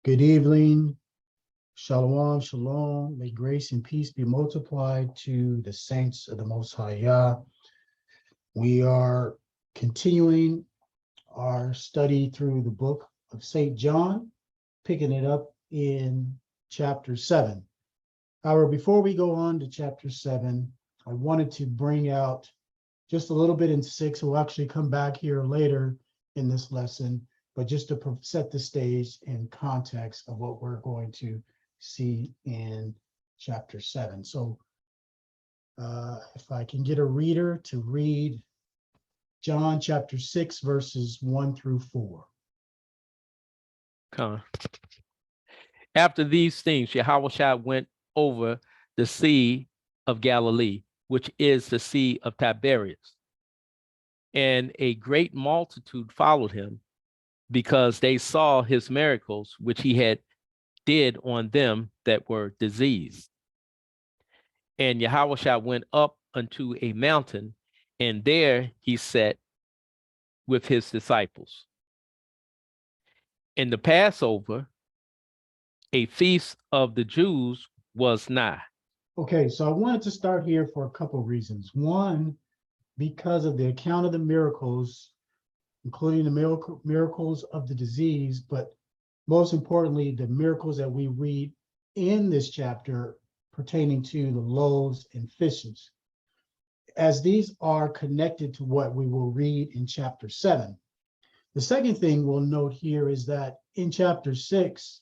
Good evening. Shalom, shalom. May grace and peace be multiplied to the saints of the Most High Yah. We are continuing our study through the book of St. John, picking it up in chapter 7. However, before we go on to chapter 7, I wanted to bring out just a little bit in 6. We'll actually come back here later in this lesson, but just to set the stage and context of what we're going to see in chapter 7. So if I can get a reader to read John chapter 6, verses 1 through 4. Come. After these things, Yahushua went over the Sea of Galilee, which is the Sea of Tiberias. And a great multitude followed him, because they saw his miracles, which he had did on them that were diseased. And Yahushua went up unto a mountain, and there he sat with his disciples. In the Passover, a feast of the Jews was nigh. Okay, so I wanted to start here for a couple of reasons. One, because of the account of the miracles, including the miracles of the disease, but most importantly, the miracles that we read in this chapter pertaining to the loaves and fishes, as these are connected to what we will read in chapter 7. The second thing we'll note here is that in chapter 6,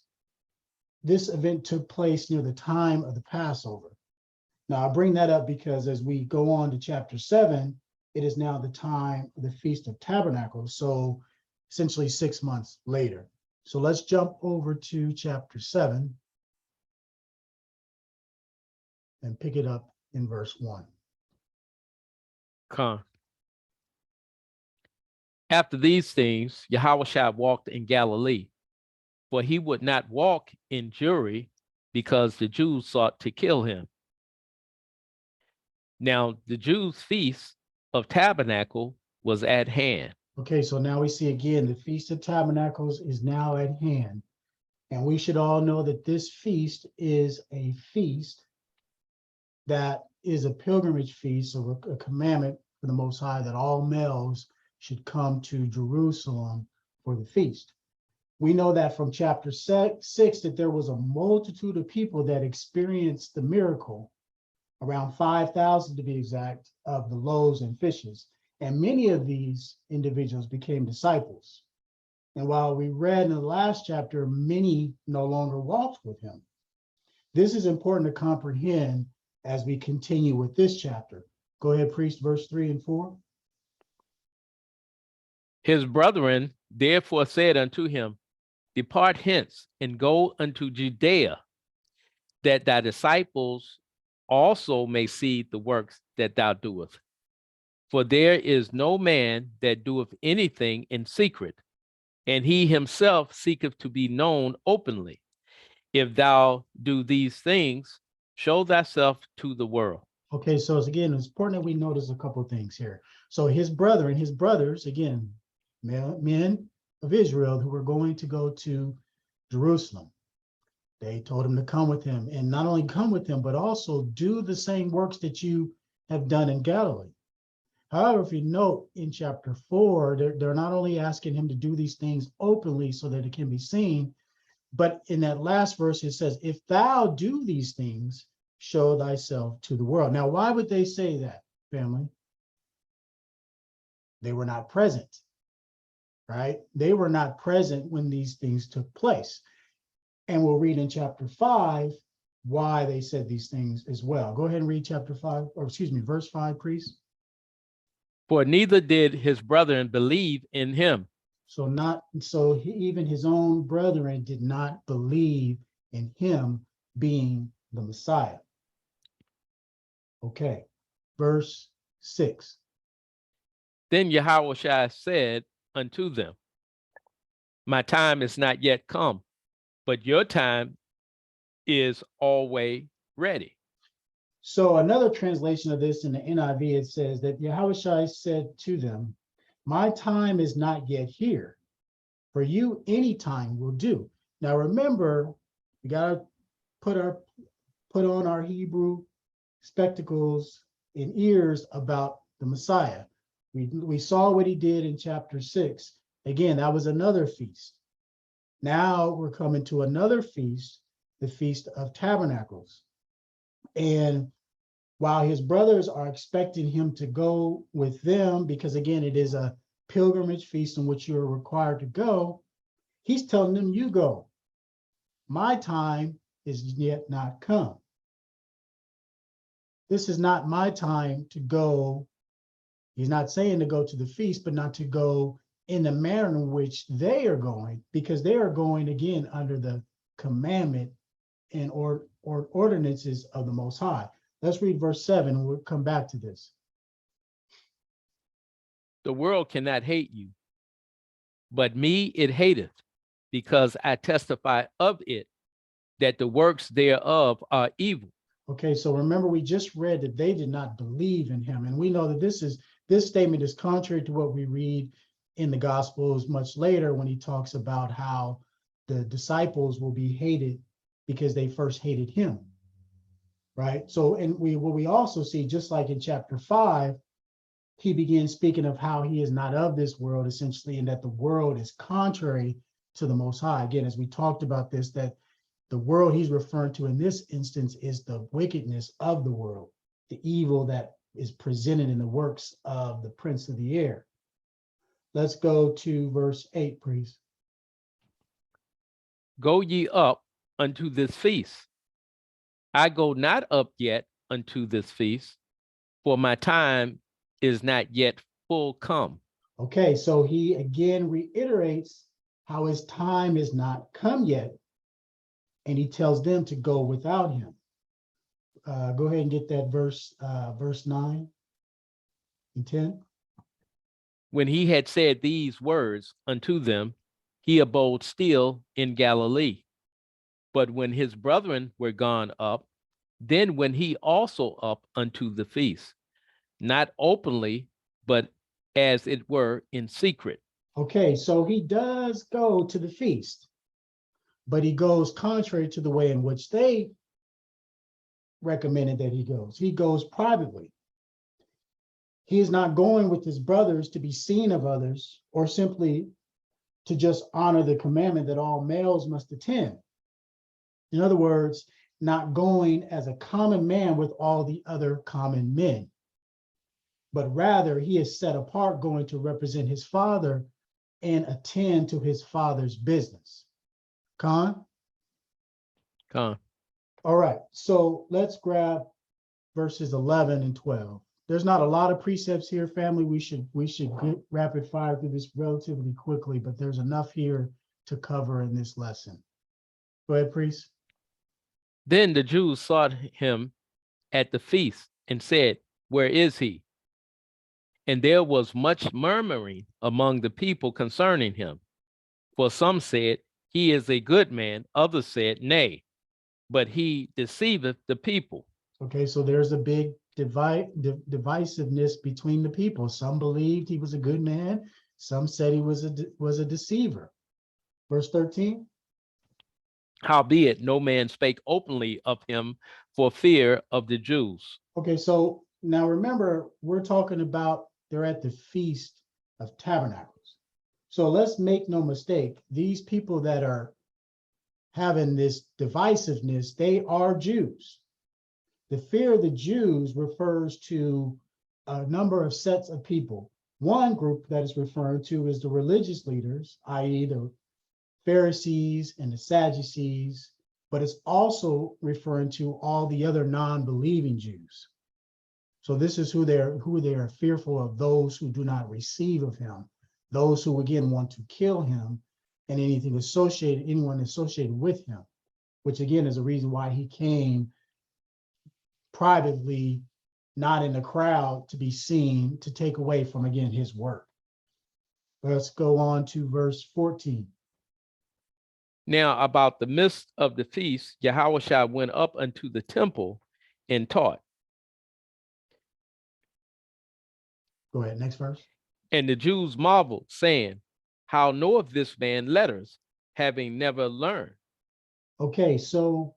this event took place near the time of the Passover. Now, I bring that up because as we go on to chapter 7, it is now the time of the Feast of Tabernacles, so essentially 6 months later. So let's jump over to chapter 7 and pick it up in verse 1. Come. After these things, Yahushua walked in Galilee, for he would not walk in Jewry, because the Jews sought to kill him. Now the Jews' feast of tabernacle was at hand. Okay, so now we see again, the Feast of Tabernacles is now at hand. And we should all know that this feast is a feast that is a pilgrimage feast, so a commandment for the Most High that all males should come to Jerusalem for the feast. We know that from chapter 6 that there was a multitude of people that experienced the miracle, around 5,000 to be exact, of the loaves and fishes. And many of these individuals became disciples. And while we read in the last chapter, many no longer walked with him. This is important to comprehend as we continue with this chapter. Go ahead, priest, verse 3 and 4. His brethren therefore said unto him, Depart hence and go unto Judea, that thy disciples also may see the works that thou doest. For there is no man that doeth anything in secret, and he himself seeketh to be known openly. If thou do these things, show thyself to the world. Okay, so again, it's important that we notice a couple of things here. So his brothers, again, men of Israel who were going to go to Jerusalem, they told him to come with him, and not only come with him, but also do the same works that you have done in Galilee. However, if you note in chapter 4, they're not only asking him to do these things openly so that it can be seen, but in that last verse, it says, if thou do these things, show thyself to the world. Now, why would they say that, family? They were not present, right? They were not present when these things took place. And we'll read in chapter 5 why they said these things as well. Go ahead and read chapter 5, or excuse me, verse 5, priest. For neither did his brethren believe in him. So even his own brethren did not believe in him being the Messiah. Okay, verse 6. Then Yahushua said unto them, My time is not yet come, but your time is always ready. So another translation of this in the NIV, it says that Yahushua said to them, my time is not yet here. For you, any time will do. Now remember, we gotta put on our Hebrew spectacles and ears about the Messiah. We saw what he did in chapter 6. Again, that was another feast. Now we're coming to another feast, the Feast of Tabernacles. And while his brothers are expecting him to go with them, because again, it is a pilgrimage feast in which you're required to go, he's telling them, you go. My time is yet not come. This is not my time to go. He's not saying to go to the feast, but not to go in the manner in which they are going, because they are going again under the commandment and ordinances of the Most High. Let's read verse 7 and we'll come back to this. The world cannot hate you, but me it hateth, because I testify of it, that the works thereof are evil. Okay, so remember, we just read that they did not believe in him. And we know that this statement is contrary to what we read in the Gospels much later when he talks about how the disciples will be hated because they first hated him. Right? So, and what we also see, just like in chapter 5, he begins speaking of how he is not of this world, essentially, and that the world is contrary to the Most High. Again, as we talked about this, that the world he's referring to in this instance is the wickedness of the world, the evil that is presented in the works of the prince of the air. Let's go to verse 8, please. Go ye up unto this feast. I go not up yet unto this feast, for my time is not yet full come. Okay, so he again reiterates how his time is not come yet, and he tells them to go without him. Go ahead and get that verse 9 and 10. When he had said these words unto them, he abode still in Galilee. But when his brethren were gone up, then went he also up unto the feast, not openly, but as it were in secret. Okay, so he does go to the feast, but he goes contrary to the way in which they recommended that he goes. He goes privately. He is not going with his brothers to be seen of others or simply to just honor the commandment that all males must attend. In other words, not going as a common man with all the other common men, but rather he is set apart, going to represent his father and attend to his father's business. Con? Con. All right, so let's grab verses 11 and 12. There's not a lot of precepts here, family. We should get rapid fire through this relatively quickly, but there's enough here to cover in this lesson. Go ahead, priest. Then the Jews sought him at the feast and said, where is he? And there was much murmuring among the people concerning him. For some said, he is a good man. Others said, nay, but he deceiveth the people. Okay, so there's a big divisiveness between the people. Some believed he was a good man. Some said he was a deceiver. Verse 13. Howbeit, no man spake openly of him for fear of the Jews. Okay, so now remember, we're talking about they're at the Feast of Tabernacles. So let's make no mistake, these people that are having this divisiveness, they are Jews. The fear of the Jews refers to a number of sets of people. One group that is referred to is the religious leaders, i.e. the Pharisees and the Sadducees, but it's also referring to all the other non-believing Jews. So this is who they are fearful of, those who do not receive of him, those who again want to kill him and anyone associated with him, which again is a reason why he came privately, not in the crowd to be seen, to take away from again his work. Let's go on to verse 14. Now about the midst of the feast, Yahushua went up unto the temple and taught. Go ahead, next verse. And the Jews marveled, saying, how knoweth this man letters, having never learned. Okay, so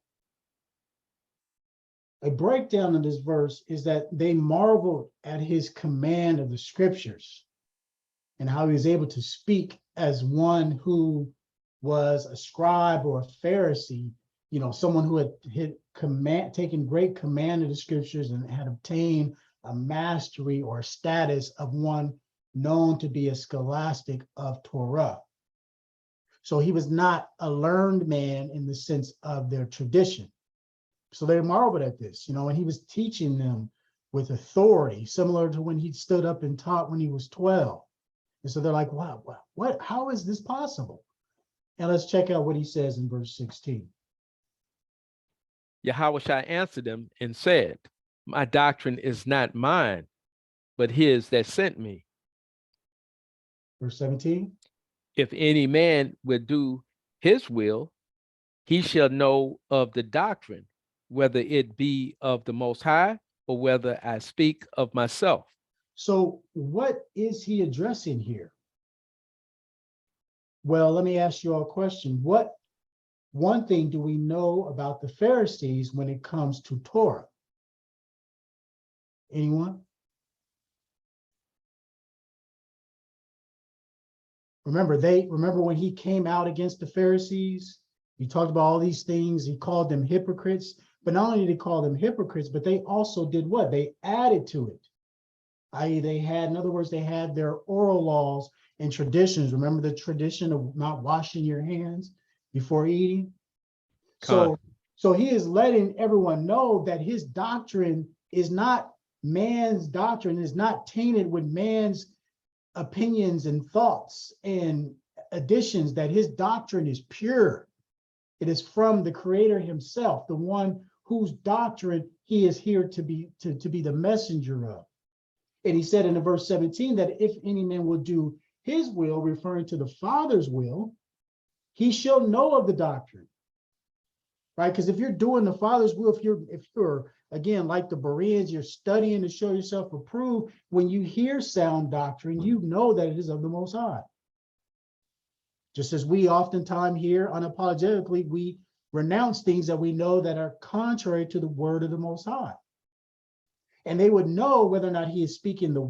a breakdown of this verse is that they marveled at his command of the scriptures and how he was able to speak as one who was a scribe or a Pharisee, someone who had taken great command of the scriptures and had obtained a mastery or a status of one known to be a scholastic of Torah. So he was not a learned man in the sense of their tradition. So they marveled at this, and he was teaching them with authority, similar to when he stood up and taught when he was 12. And so they're like, wow, how is this possible? And let's check out what he says in verse 16. Yahushua answered them and said, my doctrine is not mine, but his that sent me. Verse 17. If any man would do his will, he shall know of the doctrine, whether it be of the Most High or whether I speak of myself. So what is he addressing here? Well, let me ask you all a question. One thing do we know about the Pharisees when it comes to Torah? Anyone? Remember when he came out against the Pharisees, he talked about all these things. He called them hypocrites, but not only did he call them hypocrites, but they also did what? They added to it. I.e., they had their oral laws and traditions. Remember the tradition of not washing your hands before eating? So he is letting everyone know that his doctrine is not man's doctrine, is not tainted with man's opinions and thoughts and additions, that his doctrine is pure. It is from the Creator himself, the one whose doctrine he is here to be the messenger of. And he said in verse 17 that if any man will do his will, referring to the Father's will, he shall know of the doctrine. Right? Because if you're doing the Father's will, if you're again like the Bereans, you're studying to show yourself approved, when you hear sound doctrine, you know that it is of the Most High. Just as we oftentimes hear unapologetically, we renounce things that we know that are contrary to the word of the Most High. And they would know whether or not he is speaking the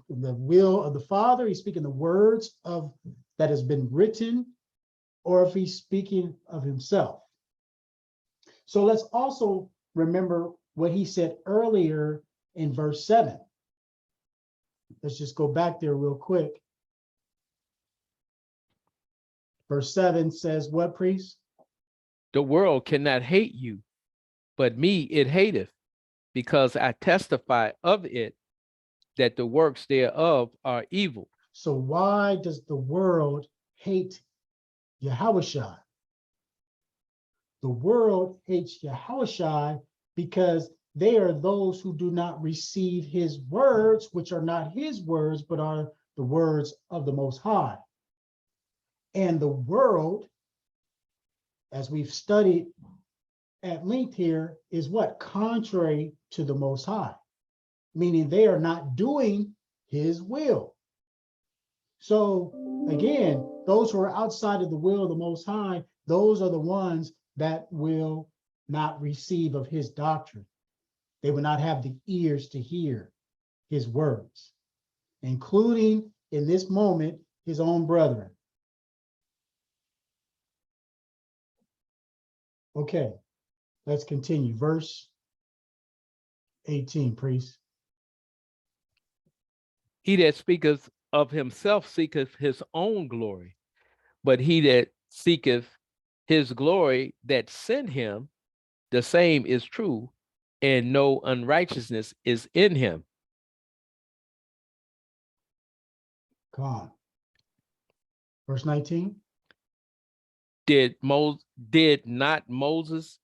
will of the Father, he's speaking the words of that has been written, or if he's speaking of himself. So let's also remember what he said earlier in verse 7. Let's just go back there real quick. Verse 7 says what, priest? The world cannot hate you, but me it hateth, because I testify of it that the works thereof are evil. So why does the world hate Yahushua? The world hates Yahushua because they are those who do not receive his words, which are not his words, but are the words of the Most High. And the world, as we've studied at length here, is what? Contrary to the Most High, meaning they are not doing his will. So again, those who are outside of the will of the Most High, those are the ones that will not receive of his doctrine. They will not have the ears to hear his words, including in this moment, his own brethren. Okay, let's continue. Verse 18, priest. He that speaketh of himself seeketh his own glory, but he that seeketh his glory that sent him, the same is true, and no unrighteousness is in him. Come on. Verse 19. Did not Moses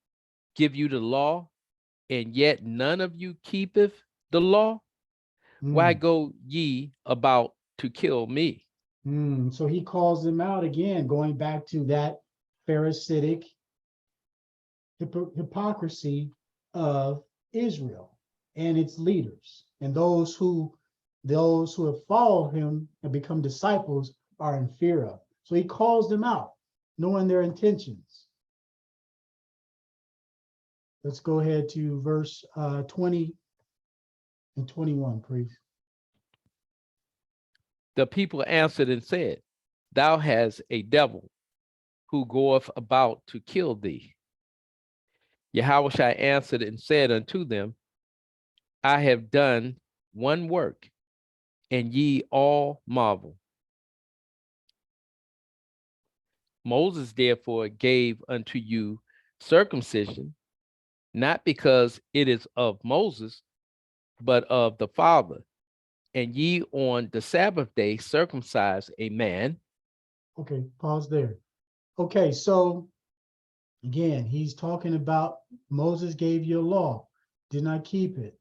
give you the law, and yet none of you keepeth the law? Why go ye about to kill me? So he calls them out again, going back to that Pharisaic hypocrisy of Israel and its leaders, and those who have followed him and become disciples are in fear of. So he calls them out. knowing their intentions. Let's go ahead to verse 20 and 21, please. The people answered and said, Thou hast a devil who goeth about to kill thee. Yahushua answered and said unto them, I have done one work, and ye all marvel. Moses therefore gave unto you circumcision, not because it is of Moses, but of the Father. And ye on the Sabbath day circumcise a man. Okay, pause there. Okay, so again, he's talking about Moses gave you a law, did not keep it.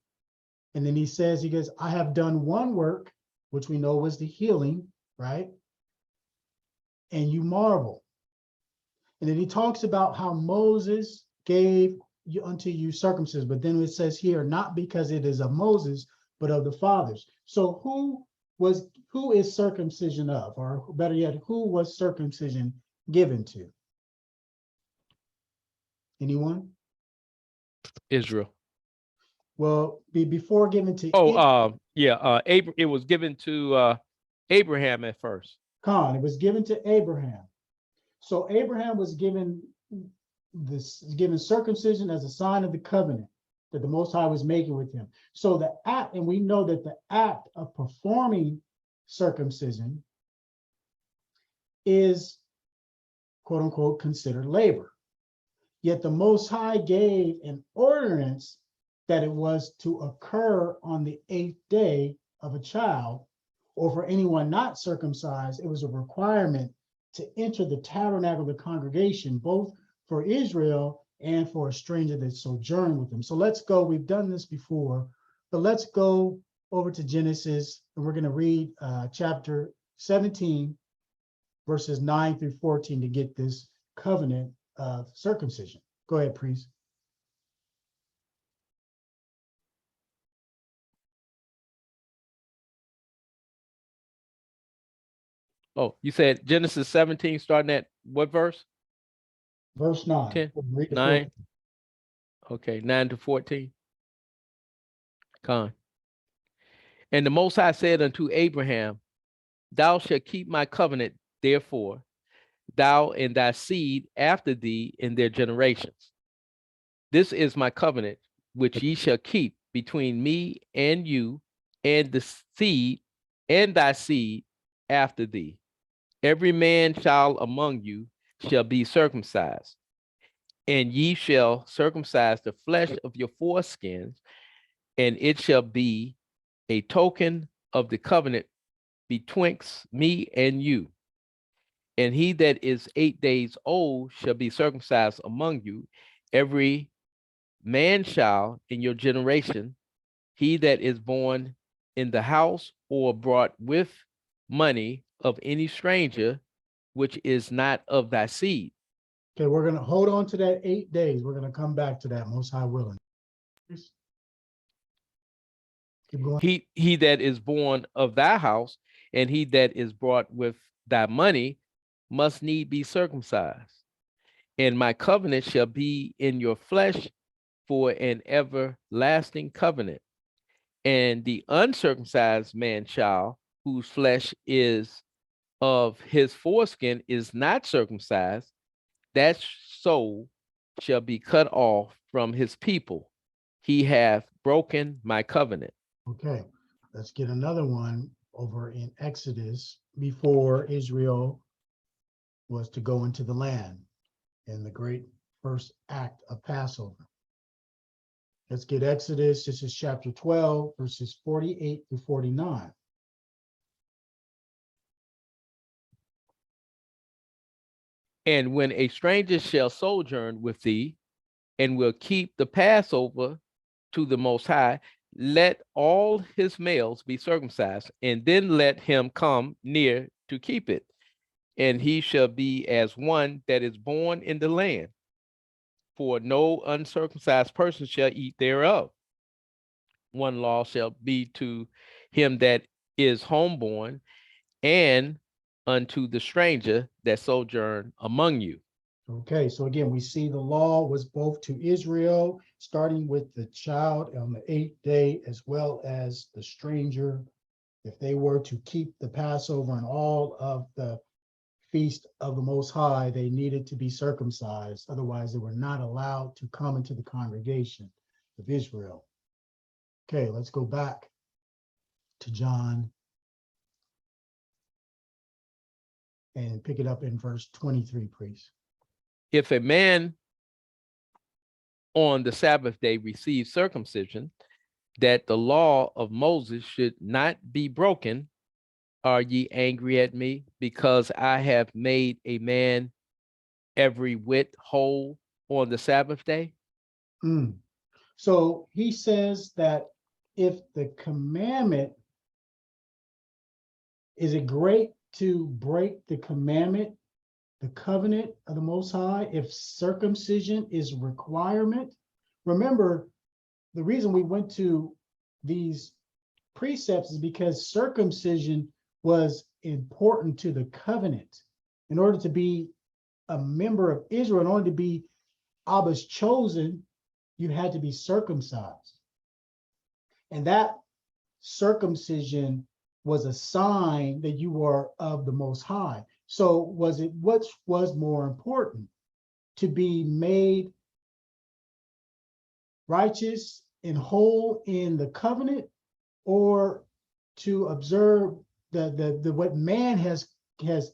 And then he says, he goes, I have done one work, which we know was the healing, right? And you marvel. And then he talks about how Moses gave you unto you circumcision, but then it says here, not because it is of Moses, but of the fathers. So who is circumcision of, or better yet, who was circumcision given to? Anyone? Israel. Well, before given to It was given to Abraham at first. Khan, it was given to Abraham. So Abraham was given circumcision as a sign of the covenant that the Most High was making with him. So the act, and we know that the act of performing circumcision is, quote unquote, considered labor. Yet the Most High gave an ordinance that it was to occur on the 8th day of a child, or for anyone not circumcised, it was a requirement to enter the tabernacle of the congregation, both for Israel and for a stranger that sojourned with them. So let's go, we've done this before, but let's go over to Genesis, and we're going to read chapter 17, verses 9 through 14 to get this covenant of circumcision. Go ahead, priest. Oh, you said Genesis 17, starting at what verse? Verse 9. 10, Read the 9. Okay, 9 to 14. Con. And the Most High said unto Abraham, Thou shalt keep my covenant, therefore, thou and thy seed after thee in their generations. This is my covenant, which ye shall keep between me and you, and the seed and thy seed after thee. Every man child among you shall be circumcised, and ye shall circumcise the flesh of your foreskins, and it shall be a token of the covenant betwixt me and you. And he that is 8 days old shall be circumcised among you, every man child in your generation, he that is born in the house or brought with money of any stranger, which is not of thy seed. Okay, we're going to hold on to that 8 days. We're going to come back to that, Most High willing. Keep going. He that is born of thy house, and he that is brought with thy money, must need be circumcised. And my covenant shall be in your flesh for an everlasting covenant. And the uncircumcised man child, whose flesh is of his foreskin is not circumcised, that soul shall be cut off from his people. He hath broken my covenant. Okay, let's get another one over in Exodus before Israel was to go into the land in the great first act of Passover. Let's get Exodus. This is chapter 12, verses 48 to 49. And when a stranger shall sojourn with thee, and will keep the Passover to the Most High, let all his males be circumcised, and then let him come near to keep it. And he shall be as one that is born in the land, for no uncircumcised person shall eat thereof. One law shall be to him that is homeborn, and unto the stranger that sojourn among you. Okay, so again, we see the law was both to Israel, starting with the child on the 8th day, as well as the stranger. If they were to keep the Passover and all of the feast of the Most High, they needed to be circumcised. Otherwise, they were not allowed to come into the congregation of Israel. Okay, let's go back to John and pick it up in verse 23, please. If a man on the Sabbath day receives circumcision, that the law of Moses should not be broken, are ye angry at me because I have made a man every whit whole on the Sabbath day? So he says that if the commandment, is it great to break the commandment, the covenant of the Most High, if circumcision is requirement? Remember, the reason we went to these precepts is because circumcision was important to the covenant. In order to be a member of Israel, in order to be Abba's chosen, you had to be circumcised. And that circumcision was a sign that you were of the Most High. So what was more important, to be made righteous and whole in the covenant, or to observe the what man has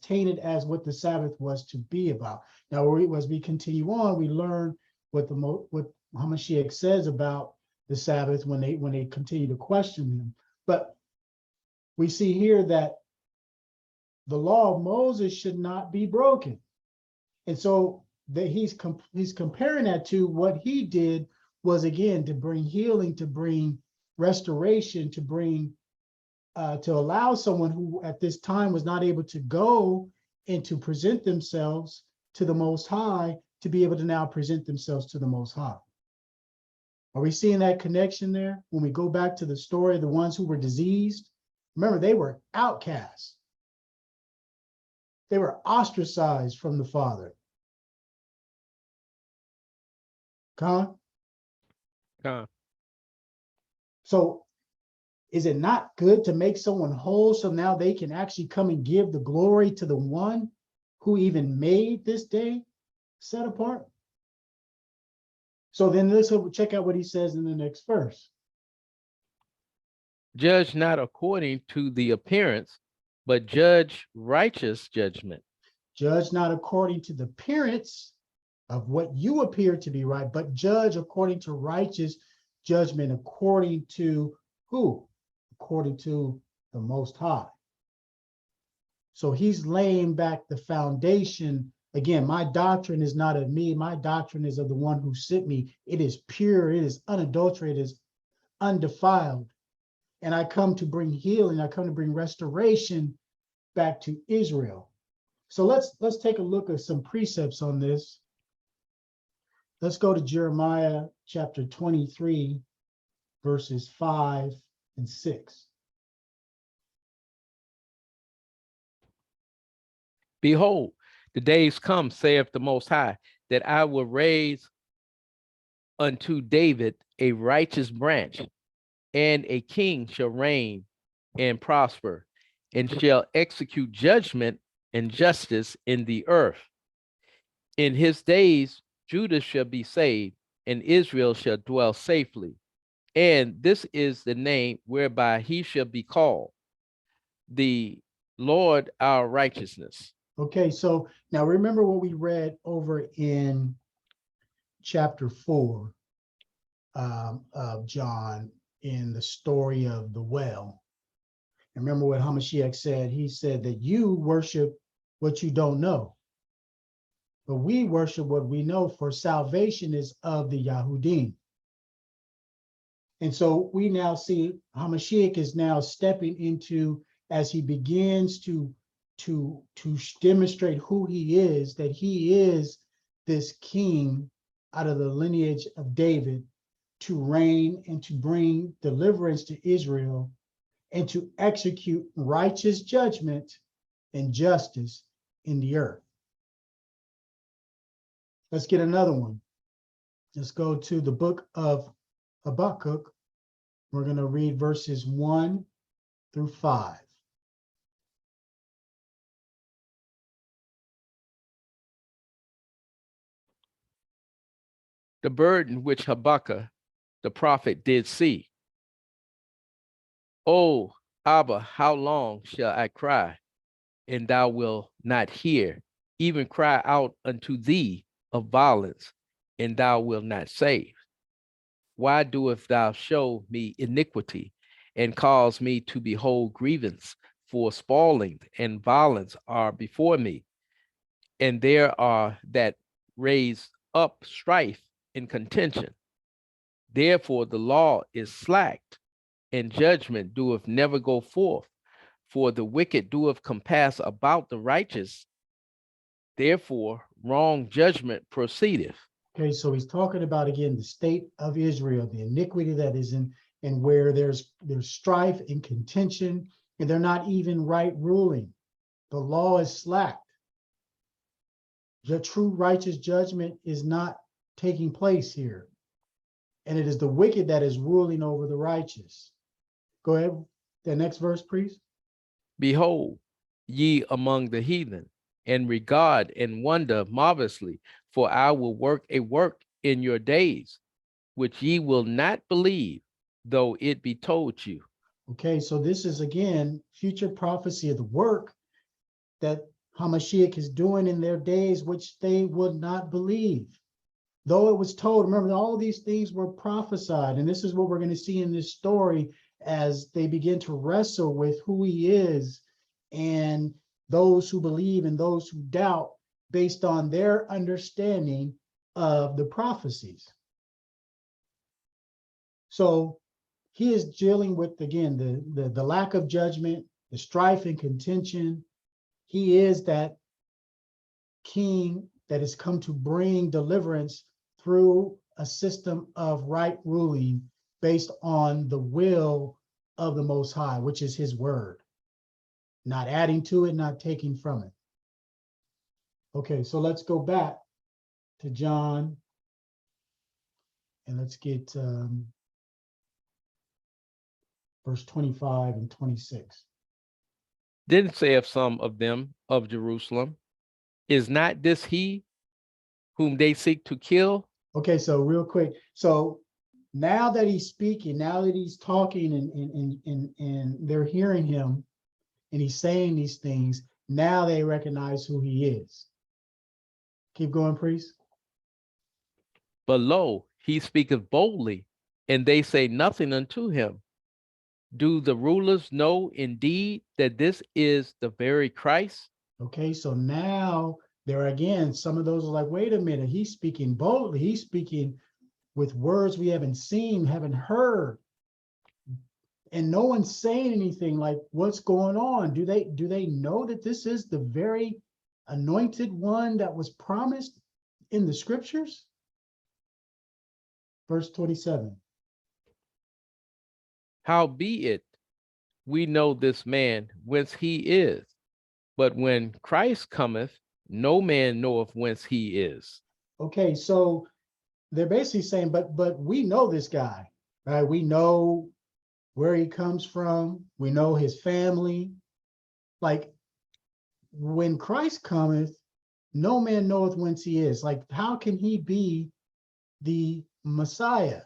tainted as what the Sabbath was to be about? Now, as we continue on, we learn what Hamashiach says about the Sabbath when they continue to question him. But we see here that the law of Moses should not be broken. And so that he's comparing that to what he did was, again, to bring healing, to bring restoration, to bring to allow someone who at this time was not able to go and to present themselves to the Most High to be able to now present themselves to the Most High. Are we seeing that connection there? When we go back to the story of the ones who were diseased, remember, they were outcasts. They were ostracized from the Father. Con? So is it not good to make someone whole so now they can actually come and give the glory to the one who even made this day set apart? So then let's check out what he says in the next verse. Judge not according to the appearance, but judge righteous judgment. Judge not according to the appearance of what you appear to be right, but judge according to righteous judgment, according to who? According to the Most High. So he's laying back the foundation. Again, my doctrine is not of me. My doctrine is of the one who sent me. It is pure. It is unadulterated. It is undefiled. And I come to bring healing. I come to bring restoration back to Israel. So let's take a look at some precepts on this. Let's go to Jeremiah chapter 23, verses 5 and 6. Behold, the days come, saith the Most High, that I will raise unto David a righteous branch, and a king shall reign and prosper, and shall execute judgment and justice in the earth. In his days, Judah shall be saved, and Israel shall dwell safely. And this is the name whereby he shall be called, the Lord our righteousness. Okay, so now remember what we read over in chapter 4 of John in the story of the well. And remember what Hamashiach said. He said that you worship what you don't know, but we worship what we know, for salvation is of the Yahudim. And so we now see Hamashiach is now stepping into, as he begins to demonstrate who he is, that he is this king out of the lineage of David, to reign and to bring deliverance to Israel and to execute righteous judgment and justice in the earth. Let's get another one. Let's go to the book of Habakkuk. We're going to read verses 1 through 5. The burden which Habakkuk the prophet did see. O Abba, how long shall I cry, and thou wilt not hear, even cry out unto thee of violence, and thou wilt not save? Why doest thou show me iniquity, and cause me to behold grievance? For spoiling and violence are before me, and there are that raise up strife and contention. Therefore the law is slacked, and judgment doeth never go forth. For the wicked doeth compass about the righteous. Therefore wrong judgment proceedeth. Okay, so he's talking about again the state of Israel, the iniquity that is in, and where there's strife and contention, and they're not even right ruling. The law is slacked. The true righteous judgment is not taking place here. And it is the wicked that is ruling over the righteous. Go ahead. The next verse, please. Behold, ye among the heathen, and regard and wonder marvelously, for I will work a work in your days, which ye will not believe, though it be told you. Okay, so this is again future prophecy of the work that Hamashiach is doing in their days, which they would not believe. Though it was told, remember, all of these things were prophesied, and this is what we're going to see in this story as they begin to wrestle with who he is, and those who believe and those who doubt based on their understanding of the prophecies. So he is dealing with, again, the lack of judgment, the strife and contention. He is that king that has come to bring deliverance through a system of right ruling based on the will of the Most High, which is his word, not adding to it, not taking from it. Okay, so let's go back to John and let's get verse 25 and 26. Then saith some of them of Jerusalem, is not this he whom they seek to kill? Okay, so real quick. So now that he's speaking, now that he's talking and they're hearing him and he's saying these things, now they recognize who he is. Keep going, priest. But lo, he speaketh boldly, and they say nothing unto him. Do the rulers know indeed that this is the very Christ? Okay, so now there again, some of those are like, wait a minute, he's speaking boldly, he's speaking with words we haven't seen, haven't heard. And no one's saying anything like, what's going on? Do they know that this is the very anointed one that was promised in the scriptures? Verse 27. Howbeit, we know this man whence he is, but when Christ cometh, no man knoweth whence he is. Okay, so they're basically saying, but we know this guy, right? We know where he comes from. We know his family. Like, when Christ cometh, no man knoweth whence he is. Like, how can he be the Messiah?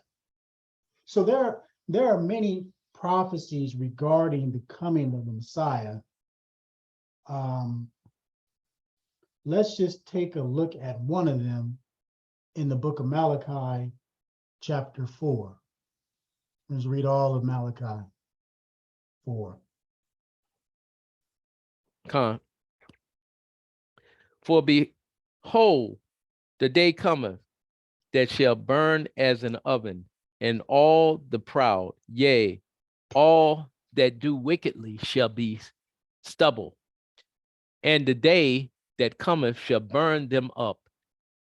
So there are many prophecies regarding the coming of the Messiah. Let's just take a look at one of them in the book of Malachi, chapter 4. Let's read all of Malachi 4. Come. For behold, the day cometh that shall burn as an oven, and all the proud, yea, all that do wickedly shall be stubble. And the day that cometh shall burn them up,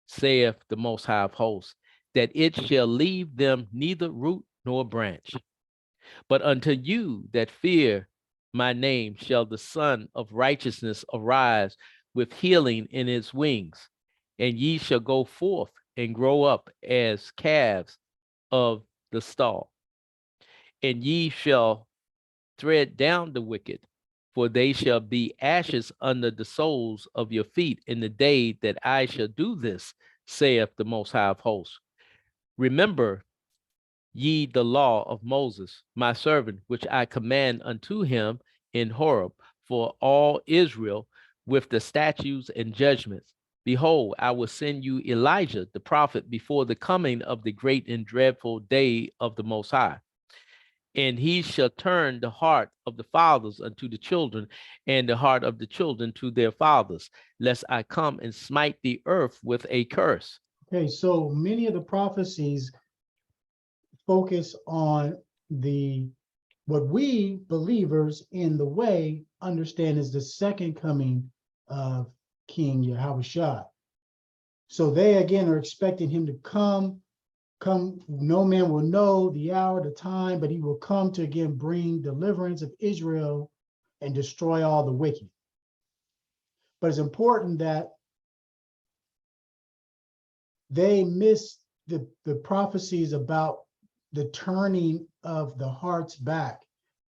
saith the Most High of Hosts, that it shall leave them neither root nor branch. But unto you that fear my name shall the Son of Righteousness arise with healing in his wings, and ye shall go forth and grow up as calves of the stall. And ye shall tread down the wicked, for they shall be ashes under the soles of your feet in the day that I shall do this, saith the Most High of Hosts. Remember ye the law of Moses, my servant, which I command unto him in Horeb for all Israel with the statutes and judgments. Behold, I will send you Elijah, the prophet, before the coming of the great and dreadful day of the Most High. And he shall turn the heart of the fathers unto the children, and the heart of the children to their fathers, lest I come and smite the earth with a curse. Okay, so many of the prophecies focus on what we believers in the way understand is the second coming of King Yahushua. So they again are expecting him to come. No man will know the hour, the time, but he will come to again bring deliverance of Israel and destroy all the wicked. But it's important that they miss the prophecies about the turning of the hearts back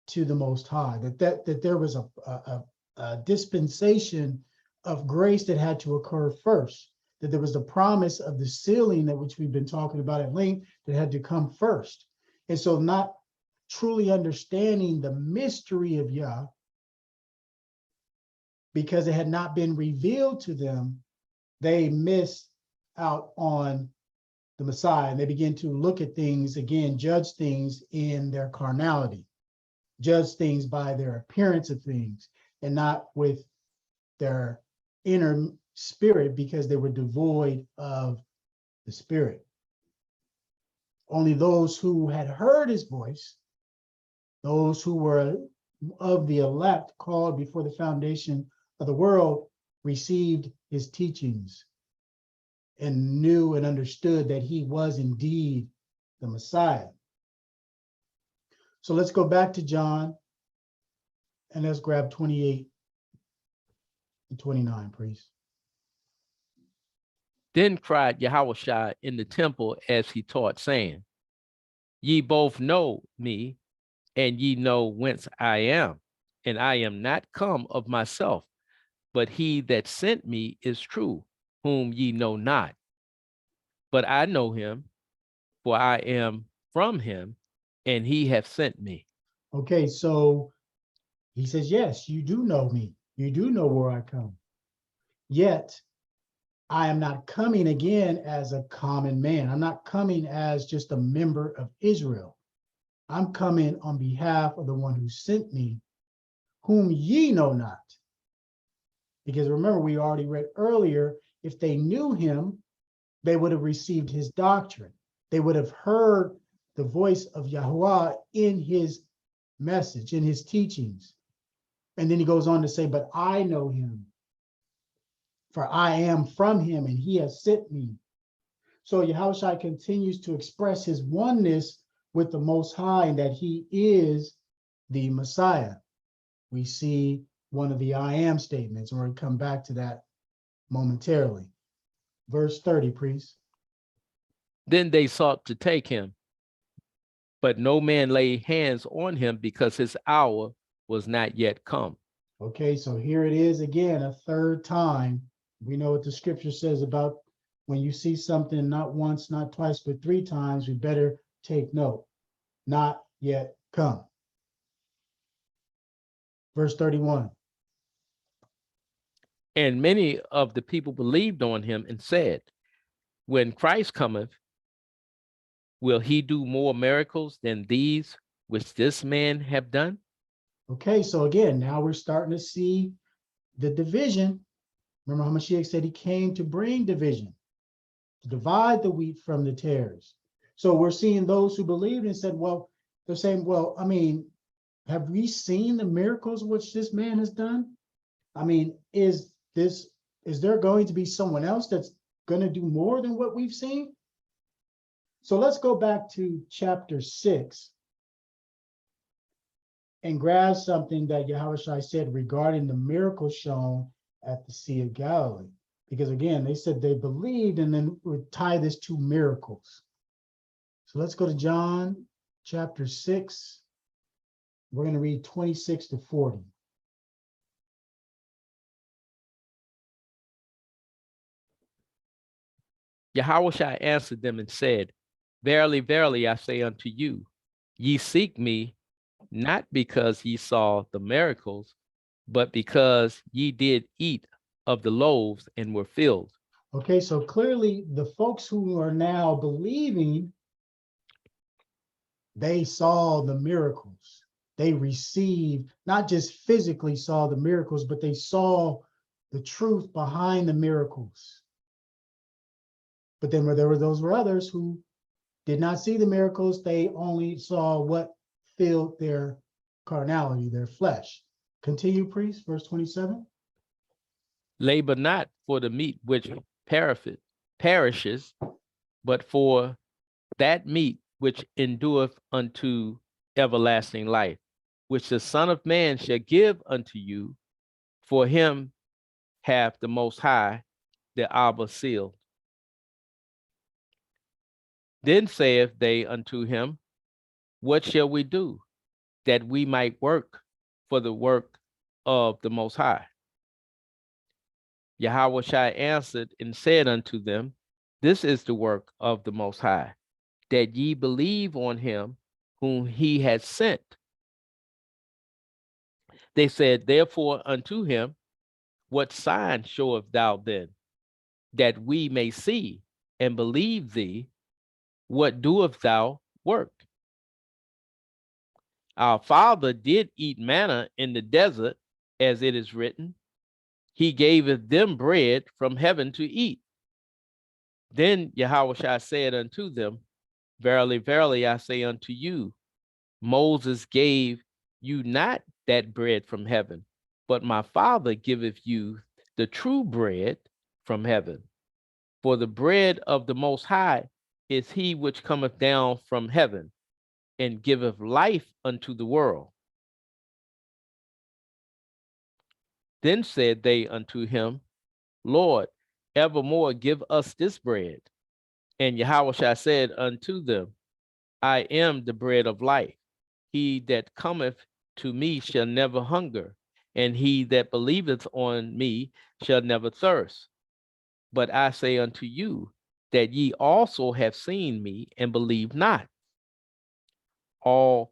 to the Most High, that there was a dispensation of grace that had to occur first, that there was the promise of the sealing, that which we've been talking about at length, that had to come first. And so not truly understanding the mystery of Yah, because it had not been revealed to them, they missed out on the Messiah, and they begin to look at things again, judge things in their carnality, judge things by their appearance of things, and not with their inner spirit, because they were devoid of the Spirit. Only those who had heard his voice, those who were of the elect, called before the foundation of the world, received his teachings and knew and understood that he was indeed the Messiah. So let's go back to John and let's grab 28 and 29, please. Then cried Yahushua in the temple as he taught, saying, Ye both know me, and ye know whence I am, and I am not come of myself, but he that sent me is true, whom ye know not. But I know him, for I am from him, and he hath sent me. Okay, so he says, yes, you do know me. You do know where I come. Yet I am not coming again as a common man. I'm not coming as just a member of Israel. I'm coming on behalf of the one who sent me, whom ye know not. Because remember, we already read earlier, if they knew him, they would have received his doctrine. They would have heard the voice of Yahuwah in his message, in his teachings. And then he goes on to say, but I know him, for I am from him, and he has sent me. So Yahushua continues to express his oneness with the Most High, and that he is the Messiah. We see one of the I am statements, and we'll come back to that momentarily. Verse 30, please. Then they sought to take him, but no man laid hands on him, because his hour was not yet come. Okay, so here it is again, a third time. We know what the scripture says about when you see something not once, not twice, but three times, we better take note. Not yet come. Verse 31. And many of the people believed on him and said, when Christ cometh, will he do more miracles than these which this man have done? Okay, so again, now we're starting to see the division. Remember, Hamashiach said he came to bring division, to divide the wheat from the tares. So we're seeing those who believed and said, well, they're saying, well, I mean, have we seen the miracles which this man has done? I mean, is there going to be someone else that's going to do more than what we've seen? So let's go back to chapter 6 and grab something that Yahushua said regarding the miracle shown at the Sea of Galilee. Because again, they said they believed and then would tie this to miracles. So let's go to John chapter 6. We're going to read 26 to 40. Yahushua answered them and said, Verily, verily, I say unto you, ye seek me not because ye saw the miracles, but because ye did eat of the loaves and were filled. Okay, so clearly the folks who are now believing, they saw the miracles. They received, not just physically saw the miracles, but they saw the truth behind the miracles. But then there were those were others who did not see the miracles. They only saw what filled their carnality, their flesh. Continue, priest, verse 27. Labor not for the meat which perishes, but for that meat which endureth unto everlasting life, which the Son of Man shall give unto you, for him hath the Most High the Abba sealed. Then saith they unto him, What shall we do, that we might work for the work of the Most High? Yahushua answered and said unto them, This is the work of the Most High, that ye believe on him whom he has sent. They said therefore unto him, What sign showeth thou then, that we may see and believe thee? What doest thou work? Our father did eat manna in the desert, as it is written, He gaveth them bread from heaven to eat. Then Yahushua said unto them, Verily, verily, I say unto you, Moses gave you not that bread from heaven, but my Father giveth you the true bread from heaven. For the bread of the Most High is he which cometh down from heaven, and giveth life unto the world. Then said they unto him, Lord, evermore give us this bread. And Yahushua said unto them, I am the bread of life. He that cometh to me shall never hunger, and he that believeth on me shall never thirst. But I say unto you, that ye also have seen me and believe not. All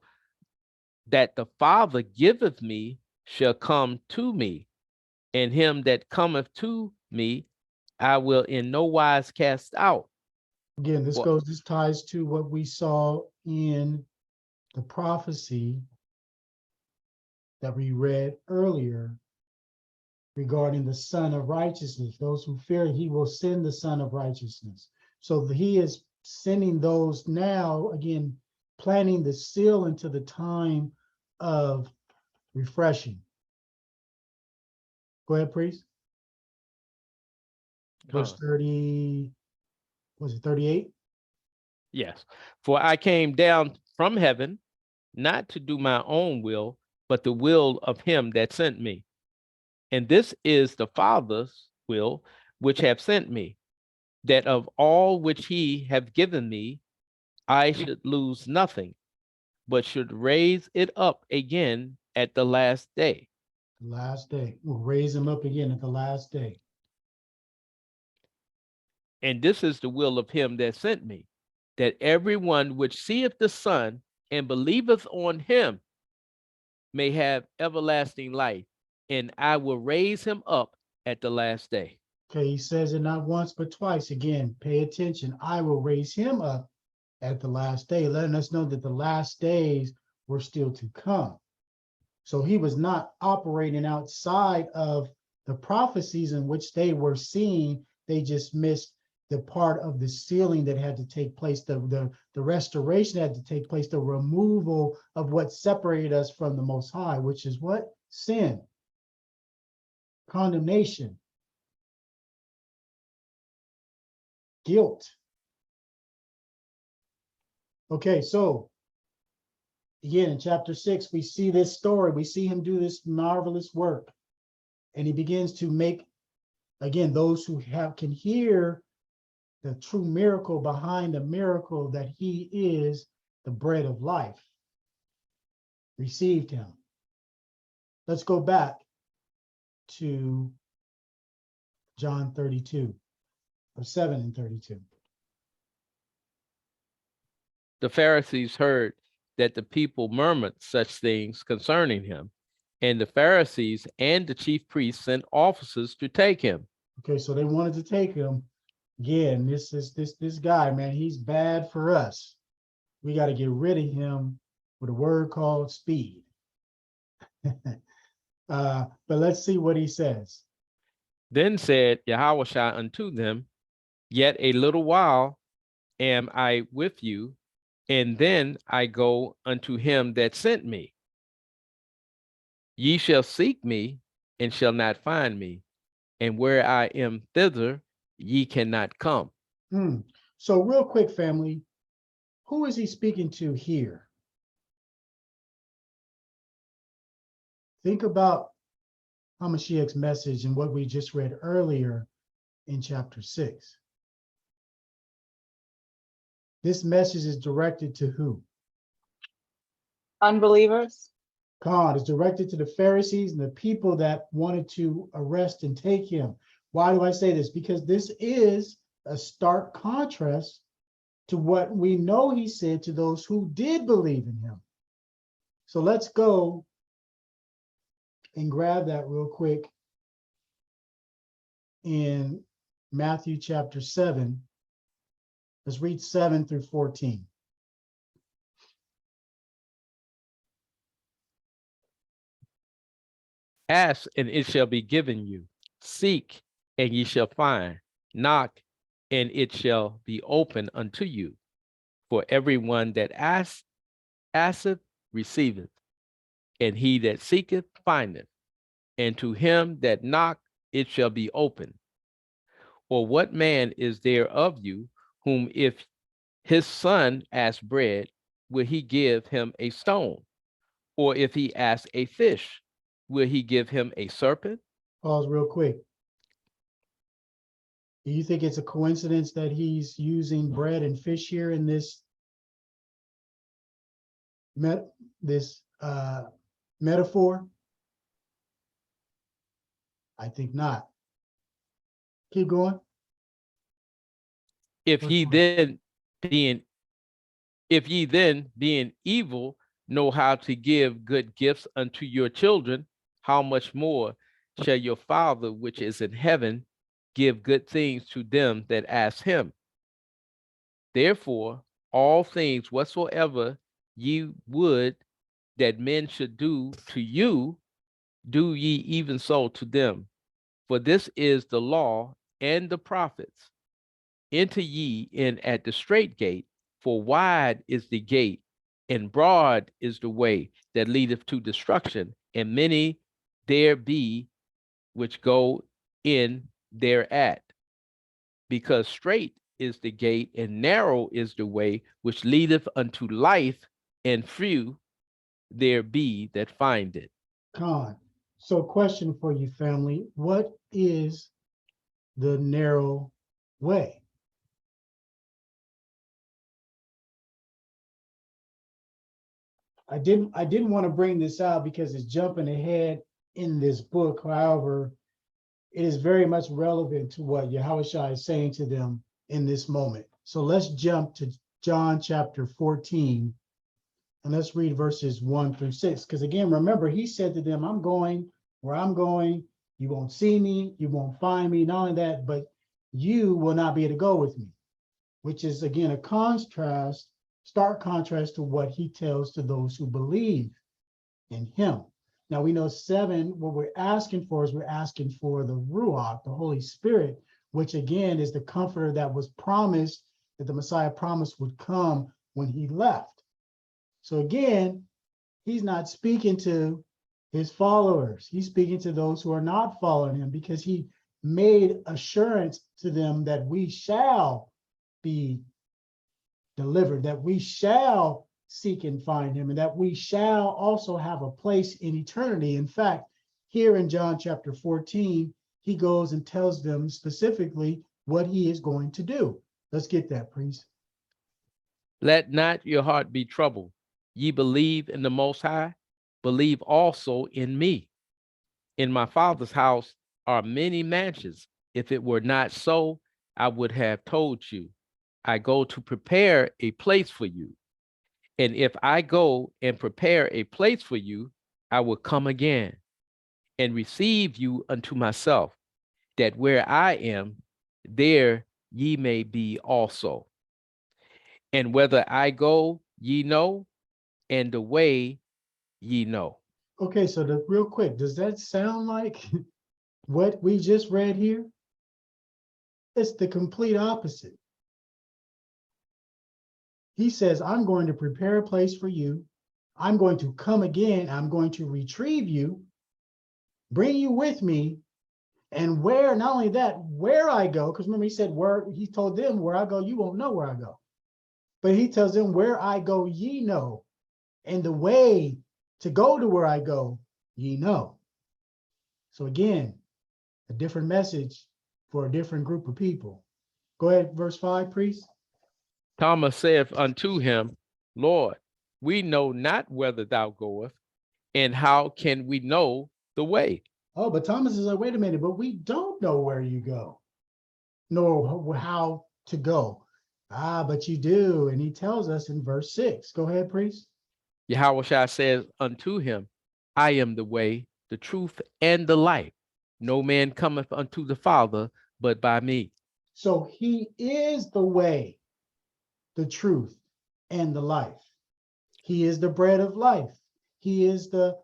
that the Father giveth me shall come to me, and him that cometh to me I will in no wise cast out. Again, What? this ties to what we saw in the prophecy that we read earlier regarding the Son of Righteousness. Those who fear, he will send the Son of Righteousness. So he is sending those now, again, planting the seal into the time of refreshing. Go ahead, priest. Verse 30, was it 38? Yes. For I came down from heaven, not to do my own will, but the will of him that sent me. And this is the Father's will which have sent me, that of all which he have given me, I should lose nothing, but should raise it up again at the last day. The last day. We'll raise him up again at the last day. And this is the will of him that sent me, that everyone which seeth the Son and believeth on him may have everlasting life, and I will raise him up at the last day. Okay, he says it not once, but twice. Again, pay attention. I will raise him up at the last day, letting us know that the last days were still to come. So he was not operating outside of the prophecies in which they were seeing. They just missed the part of the sealing that had to take place, the restoration that had to take place, the removal of what separated us from the Most High, which is what? Sin, condemnation, guilt. Okay, so Again, in chapter 6, we see this story. We see him do this marvelous work. And he begins to make, again, those who can hear the true miracle behind the miracle that he is the bread of life, received him. Let's go back to John 32, or 7 and 32. The Pharisees heard that the people murmured such things concerning him, and the Pharisees and the chief priests sent officers to take him. Okay, so they wanted to take him. Again, this guy, man, he's bad for us. We got to get rid of him with a word called speed. But let's see what he says. Then said Yahushua unto them, Yet a little while am I with you, and then I go unto him that sent me. Ye shall seek me, and shall not find me, and where I am thither, ye cannot come. So real quick, family, who is he speaking to here? Think about HaMashiach's message and what we just read earlier in chapter 6. This message is directed to who? Unbelievers. God is directed to the Pharisees and the people that wanted to arrest and take him. Why do I say this? Because this is a stark contrast to what we know he said to those who did believe in him. So let's go and grab that real quick in Matthew chapter 7. Let's read 7 through 14. Ask, and it shall be given you. Seek, and ye shall find. Knock, and it shall be open unto you. For everyone that asketh, receiveth, and he that seeketh, findeth. And to him that knock, it shall be open. Or what man is there of you, whom if his son ask bread, will he give him a stone? Or if he ask a fish, will he give him a serpent? Pause real quick. Do you think it's a coincidence that he's using bread and fish here in this metaphor? I think not. Keep going. If ye then being evil know how to give good gifts unto your children, how much more shall your Father which is in heaven give good things to them that ask him? Therefore, all things whatsoever ye would that men should do to you, do ye even so to them. For this is the law and the prophets. Enter ye in at the strait gate, for wide is the gate, and broad is the way that leadeth to destruction, and many there be which go in thereat. Because strait is the gate, and narrow is the way which leadeth unto life, and few there be that find it. Con. So question for you, family. What is the narrow way? I didn't want to bring this out because it's jumping ahead in this book. However, it is very much relevant to what Yahushua is saying to them in this moment. So let's jump to John chapter 14 and let's read verses 1 through 6. Because again, remember, he said to them, I'm going where I'm going. You won't see me, you won't find me, not only that, but you will not be able to go with me, which is again a contrast, stark contrast to what he tells to those who believe in him. Now we know 7, what we're asking for is we're asking for the Ruach, the Holy Spirit, which again is the comforter that was promised, that the Messiah promised would come when he left. So again, he's not speaking to his followers. He's speaking to those who are not following him, because he made assurance to them that we shall be delivered, that we shall seek and find him, and that we shall also have a place in eternity. In fact, here in John chapter 14, he goes and tells them specifically what he is going to do. Let's get that, priest. Let not your heart be troubled. Ye believe in the Most High, believe also in me. In my Father's house are many mansions. If it were not so, I would have told you. I go to prepare a place for you. And if I go and prepare a place for you, I will come again and receive you unto myself, that where I am, there ye may be also. And whether I go, ye know, and the way ye know. Okay, so real quick, does that sound like what we just read here? It's the complete opposite. He says, I'm going to prepare a place for you. I'm going to come again. I'm going to retrieve you, bring you with me. And where, not only that, where I go, because remember he said where, he told them where I go, you won't know where I go. But he tells them where I go, ye know. And the way to go to where I go, ye know. So again, a different message for a different group of people. Go ahead, verse 5, priest. Thomas saith unto him, Lord, we know not whither thou goest, and how can we know the way? Oh, but Thomas is like, wait a minute, but we don't know where you go, nor how to go. Ah, but you do. And he tells us in verse 6. Go ahead, priest. Yahushua says unto him, I am the way, the truth, and the life. No man cometh unto the Father but by me. So he is the way, the truth, and the life. He is the bread of life. He is the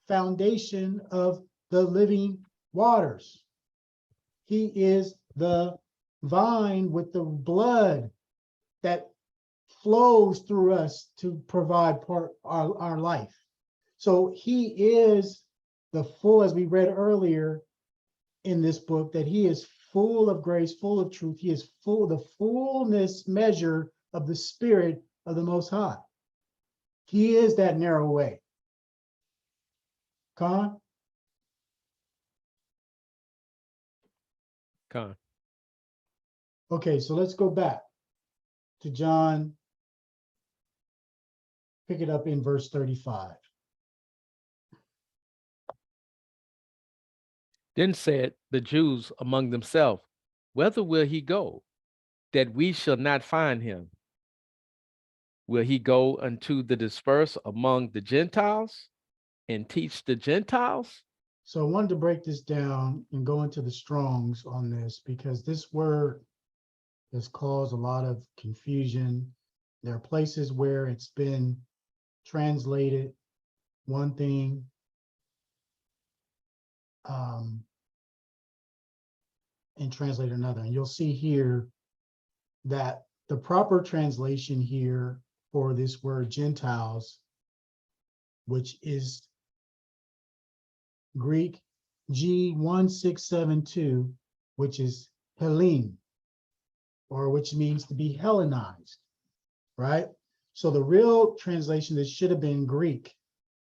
foundation of the living waters. He is the vine with the blood that flows through us to provide our life. So he is the full, as we read earlier in this book, that he is full of grace, full of truth. He is full, the fullness measure of the Spirit of the Most High. He is that narrow way. Khan? Come. Okay, so let's go back to John. Pick it up in verse 35. Then said the Jews among themselves, Whither will he go, that we shall not find him? Will he go unto the dispersed among the Gentiles and teach the Gentiles? So I wanted to break this down and go into the Strongs on this, because this word has caused a lot of confusion. There are places where it's been translated one thing, and translated another. And you'll see here that the proper translation here for this word Gentiles, which is Greek G1672, which is Hellene, or which means to be Hellenized, right? So the real translation, that should have been Greek,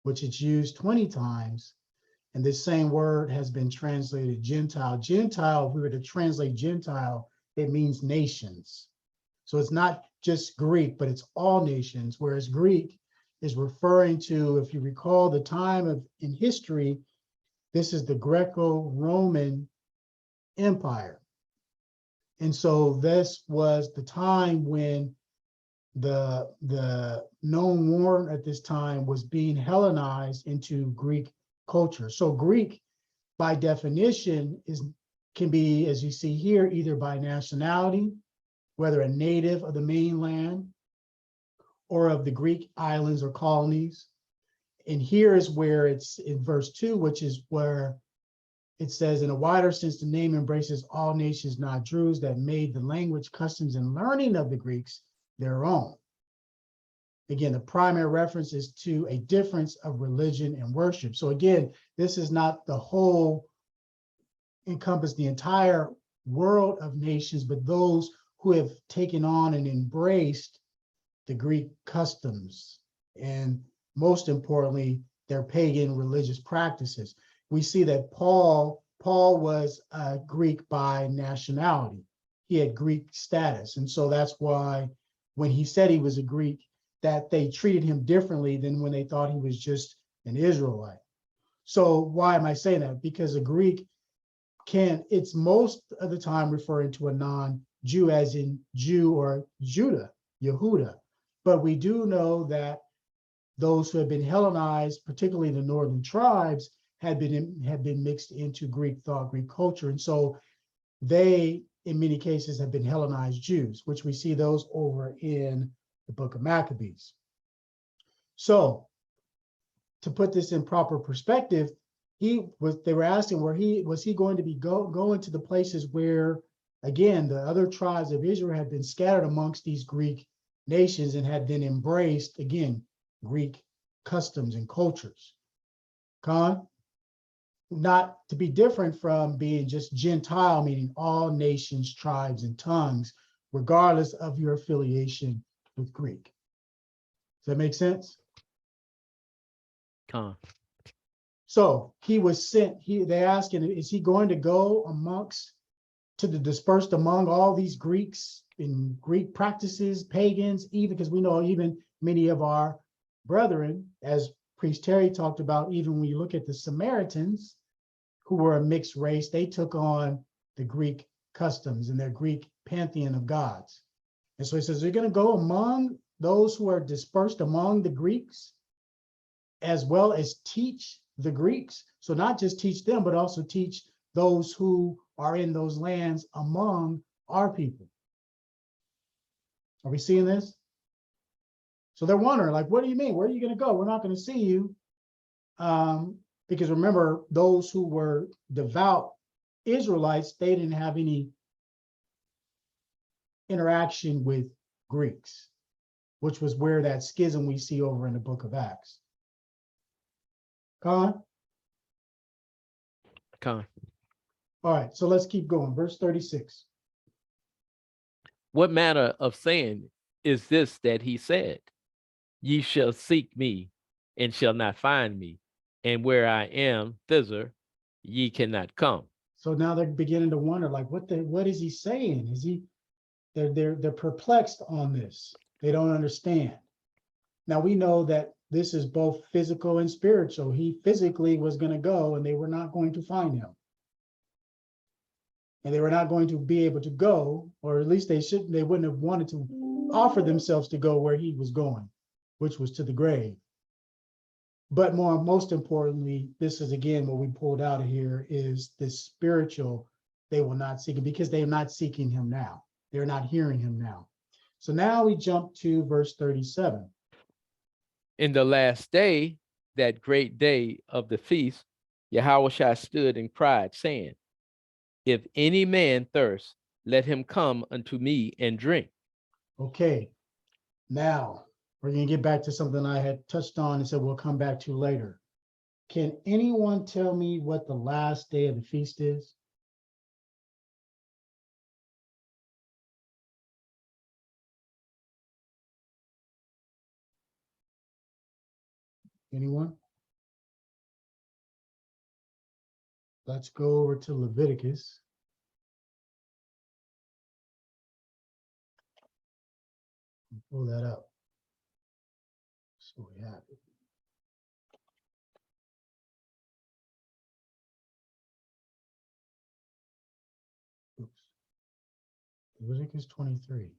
which it's used 20 times, and this same word has been translated Gentile. Gentile, if we were to translate Gentile, it means nations. So it's not just Greek, but it's all nations, whereas Greek is referring to, if you recall the time of in history, this is the Greco-Roman Empire. And so this was the time when the known world at this time was being Hellenized into Greek culture. So Greek, by definition, can be, as you see here, either by nationality, whether a native of the mainland or of the Greek islands or colonies. And here is where it's in verse 2, which is where it says, in a wider sense, the name embraces all nations, not Jews, that made the language, customs, and learning of the Greeks their own. Again, the primary reference is to a difference of religion and worship. So again, this is not the whole, encompass the entire world of nations, but those who have taken on and embraced the Greek customs, and most importantly, their pagan religious practices. We see that Paul was Greek by nationality. He had Greek status. And so that's why when he said he was a Greek, that they treated him differently than when they thought he was just an Israelite. So why am I saying that? Because a Greek it's most of the time referring to a non-Jew, as in Jew or Judah, Yehuda. But we do know that those who have been Hellenized, particularly the northern tribes, had been mixed into Greek thought, Greek culture. And so they, in many cases, have been Hellenized Jews, which we see those over in the book of Maccabees. So to put this in proper perspective, they were asking where was he going to be going to the places where, again, the other tribes of Israel had been scattered amongst these Greek nations and had then embraced, again, Greek customs and cultures. Not to be different from being just Gentile, meaning all nations, tribes, and tongues, regardless of your affiliation with Greek. Does that make sense? So he was sent. They asking, is he going to go dispersed among all these Greeks in Greek practices, pagans, even because we know even many of our brethren, as Priest Terry talked about, even when you look at the Samaritans, who were a mixed race, they took on the Greek customs and their Greek pantheon of gods. And so he says, they're going to go among those who are dispersed among the Greeks, as well as teach the Greeks. So not just teach them, but also teach those who are in those lands among our people. Are we seeing this? So they're wondering, like, what do you mean? Where are you going to go? We're not going to see you. Because remember, those who were devout Israelites, they didn't have any interaction with Greeks, which was where that schism we see over in the book of Acts. Con? All right, so let's keep going. Verse 36. What manner of saying is this that he said? Ye shall seek me and shall not find me, and where I am, thither ye cannot come. So now they're beginning to wonder, like, what is he saying? They're perplexed on this. They don't understand. Now we know that this is both physical and spiritual. He physically was going to go and they were not going to find him. And they were not going to be able to go, or at least they wouldn't have wanted to offer themselves to go where he was going, which was to the grave. But most importantly, this is again what we pulled out of here is this spiritual, they will not seek him because they are not seeking him now. They're not hearing him now. So now we jump to verse 37. In the last day, that great day of the feast, Yahushua stood and cried, saying, if any man thirst, let him come unto me and drink. Okay, now we're going to get back to something I had touched on and said we'll come back to later. Can anyone tell me what the last day of the feast is? Anyone? Let's go over to Leviticus. Pull that up. So we have it. Oops. Leviticus 23.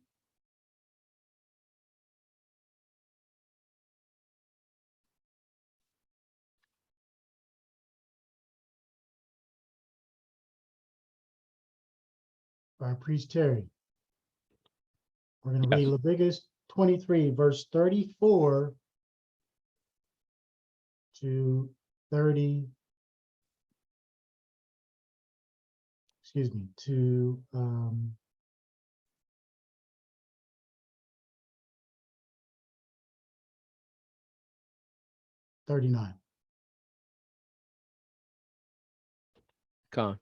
By Priest Terry. We're going to read Leviticus 23, verse 34 to 30. Excuse me, to 39. Come.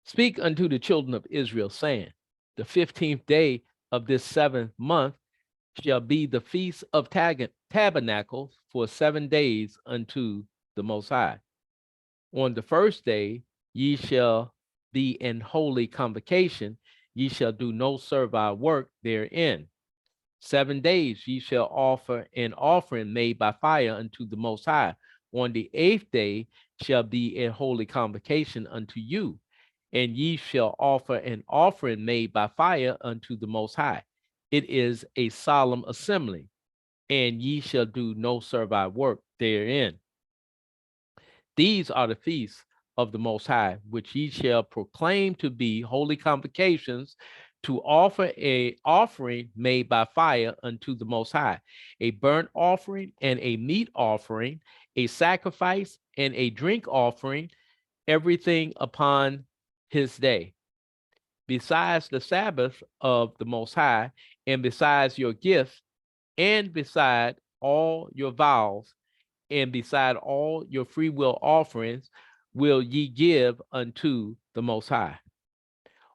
Speak unto the children of Israel, saying, The 15th day of this 7th month shall be the feast of tabernacles for 7 days unto the Most High. On the first day ye shall be in holy convocation, ye shall do no servile work therein. 7 days ye shall offer an offering made by fire unto the Most High. On the 8th day shall be a holy convocation unto you, and ye shall offer an offering made by fire unto the Most High. It is a solemn assembly, and ye shall do no servile work therein. These are the feasts of the Most High, which ye shall proclaim to be holy convocations, to offer a offering made by fire unto the Most High, a burnt offering and a meat offering, a sacrifice and a drink offering, everything upon his day. Besides the Sabbath of the Most High, and besides your gifts, and beside all your vows, and beside all your free will offerings, will ye give unto the Most High.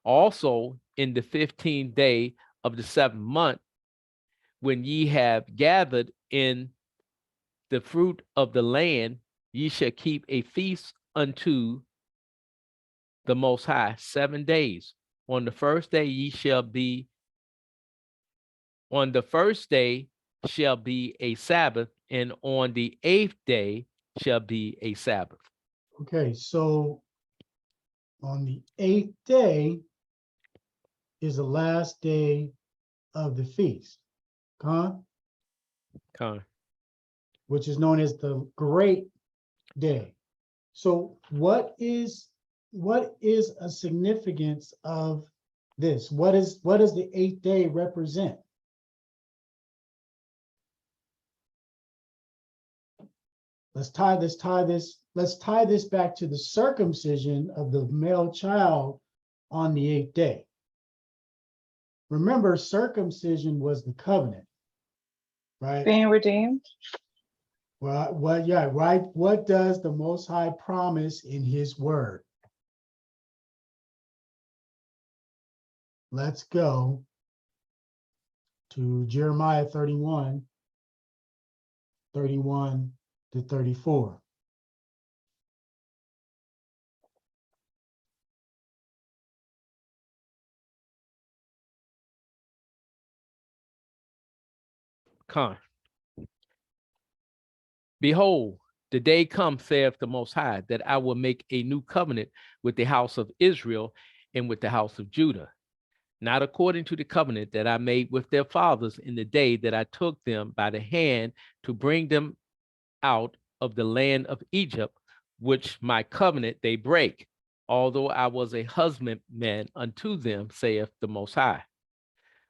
Also, in the 15th day of the 7th month, when ye have gathered in the fruit of the land, ye shall keep a feast unto the Most High 7 days. On the first day shall be a Sabbath, and on the 8th day shall be a Sabbath. Okay, so on the 8th day is the last day of the feast, which is known as the Great Day. So what is a significance of this? What does the 8th day represent? Let's tie this back to the circumcision of the male child on the 8th day. Remember, circumcision was the covenant, right? Being redeemed. Well, right. What does the Most High promise in his word? Let's go to Jeremiah 31 to 34. Behold, the day comes, saith the Most High, that I will make a new covenant with the house of Israel and with the house of Judah, not according to the covenant that I made with their fathers in the day that I took them by the hand to bring them out of the land of Egypt, which my covenant they break, although I was a husbandman unto them, saith the Most High.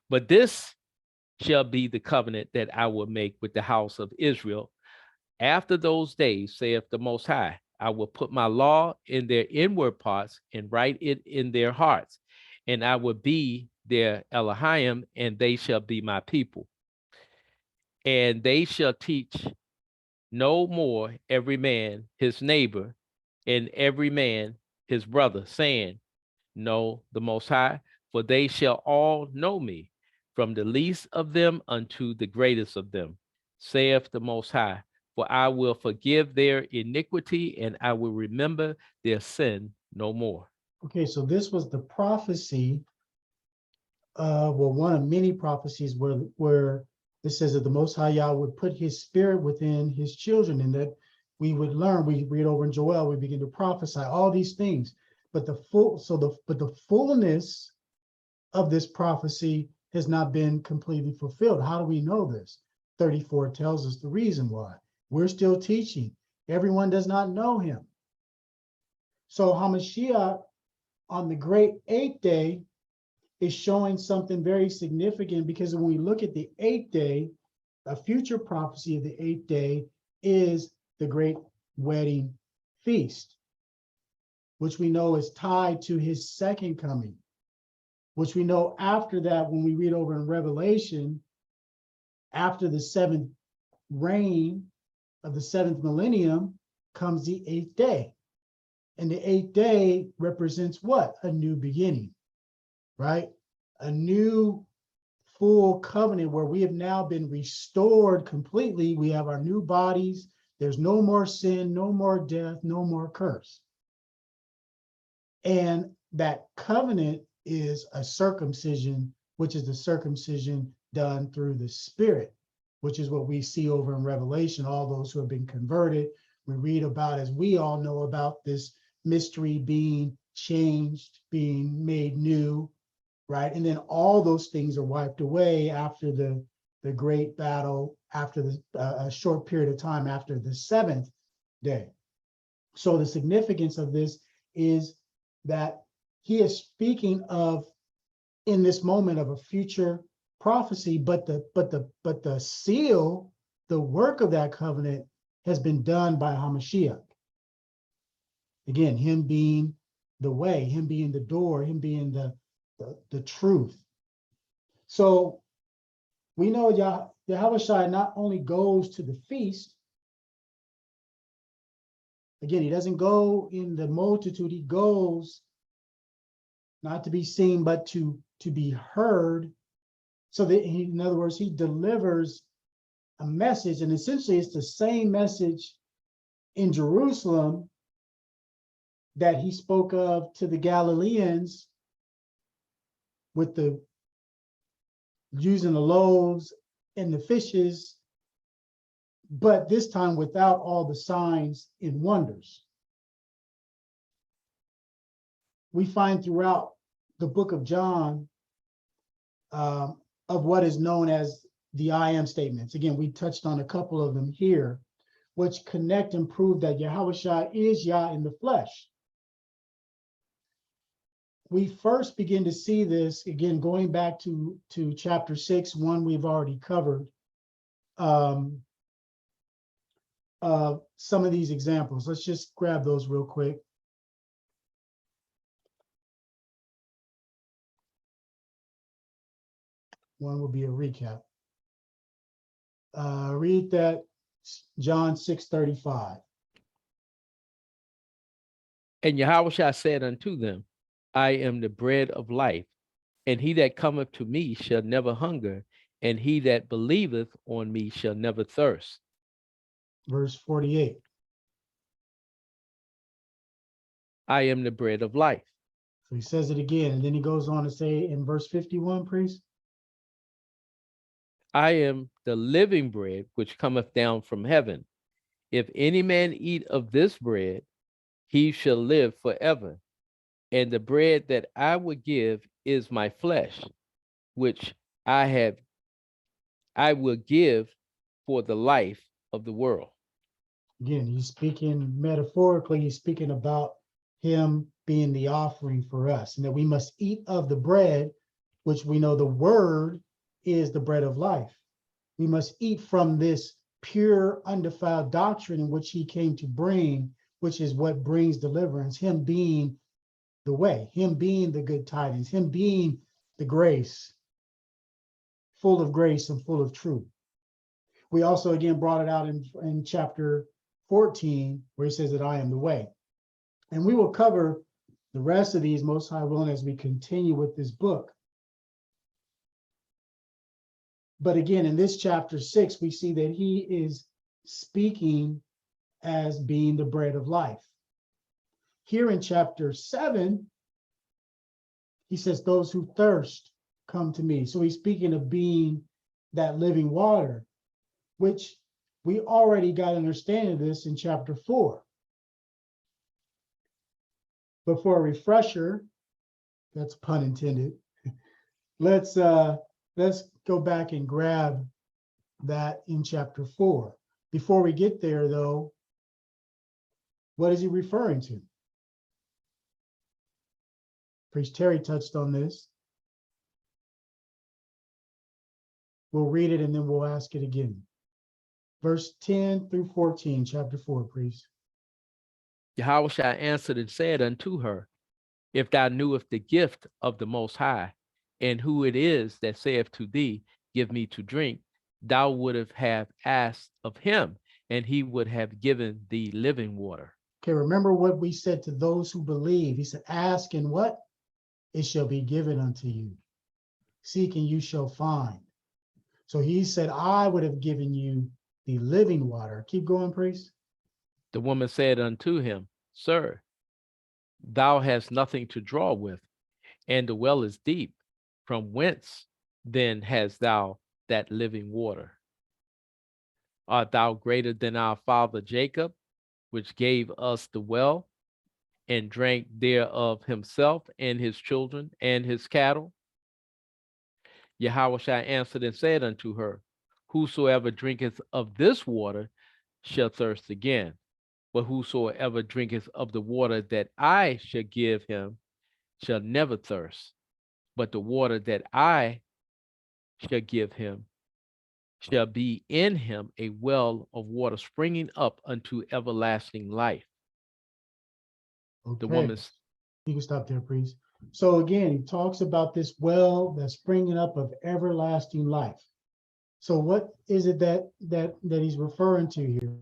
But this shall be the covenant that I will make with the house of Israel. After those days, saith the Most High, I will put my law in their inward parts and write it in their hearts, and I will be their Elohim, and they shall be my people. And they shall teach no more every man his neighbor, and every man his brother, saying, Know the Most High, for they shall all know me, from the least of them unto the greatest of them, saith the Most High. For I will forgive their iniquity, and I will remember their sin no more. Okay, so this was the prophecy, one of many prophecies where it says that the Most High Yah would put his spirit within his children, and that we would learn. We read over in Joel, we begin to prophesy all these things. But the fullness of this prophecy has not been completely fulfilled. How do we know this? 34 tells us the reason why. We're still teaching. Everyone does not know him. So HaMashiach on the great 8th day is showing something very significant, because when we look at the 8th day, a future prophecy of the 8th day is the great wedding feast, which we know is tied to his second coming, which we know after that, when we read over in Revelation, after the 7th reign of the 7th millennium comes the 8th day. And the 8th day represents what? A new beginning, right? a new full covenant where we have now been restored completely. We have our new bodies. There's no more sin, no more death, no more curse. And that covenant is a circumcision, which is the circumcision done through the Spirit, which is what we see over in Revelation, all those who have been converted. We read about, as we all know about, this mystery being changed, being made new, right? And then all those things are wiped away after the great battle, after a short period of time after the seventh day. So the significance of this is that he is speaking of, in this moment, of a future prophecy, but the seal, the work of that covenant has been done by HaMashiach. Again, him being the way, him being the door, him being the truth. So we know Yahushua not only goes to the feast. Again, he doesn't go in the multitude. He goes not to be seen, but to be heard. So that he, in other words, he delivers a message, and essentially it's the same message in Jerusalem that he spoke of to the Galileans with the using the loaves and the fishes, but this time without all the signs and wonders. We find throughout the book of John of what is known as the I am statements. Again, we touched on a couple of them here, which connect and prove that Yahushua is Yah in the flesh. We first begin to see this, again, going back to chapter 6, one we've already covered, some of these examples. Let's just grab those real quick. One will be a recap. Read that, John 6:35. And Yahushua said unto them, I am the bread of life, and he that cometh to me shall never hunger, and he that believeth on me shall never thirst. Verse 48. I am the bread of life. So he says it again, and then he goes on to say in verse 51, priest. I am the living bread which cometh down from heaven. If any man eat of this bread, he shall live forever. And the bread that I will give is my flesh, which I will give for the life of the world. Again, he's speaking metaphorically, he's speaking about him being the offering for us, and that we must eat of the bread, which we know the word is the bread of life. We must eat from this pure, undefiled doctrine in which he came to bring, which is what brings deliverance, him being the way, him being the good tidings, him being the grace, full of grace and full of truth. We also, again, brought it out in chapter 14, where he says that I am the way. And we will cover the rest of these, most high willing, as we continue with this book. But again, in this chapter 6, we see that he is speaking as being the bread of life. Here in chapter 7, he says, those who thirst, come to me. So he's speaking of being that living water, which we already got understanding of this in chapter 4. But for a refresher, that's pun intended, let's go back and grab that in chapter 4. Before we get there, though, what is he referring to? Priest Terry touched on this. We'll read it and then we'll ask it again. Verse 10 through 14, chapter 4, priest. Yahushua answered and said unto her, if thou knewest the gift of the Most High, and who it is that saith to thee, give me to drink, thou wouldst have asked of him, and he would have given thee living water. Okay, remember what we said to those who believe. He said, ask and what? It shall be given unto you. seek and you shall find. So he said, I would have given you the living water. Keep going, priest. The woman said unto him, Sir, thou hast nothing to draw with, and the well is deep. From whence then hast thou that living water? Art thou greater than our father Jacob, which gave us the well, and drank thereof himself and his children and his cattle? Yahushua answered and said unto her, Whosoever drinketh of this water shall thirst again. But whosoever drinketh of the water that I shall give him shall never thirst. But the water that I shall give him shall be in him a well of water springing up unto everlasting life. The Okay, woman's you can stop there, priest. So again, he talks about this well that's springing up of everlasting life. So what is it that he's referring to here?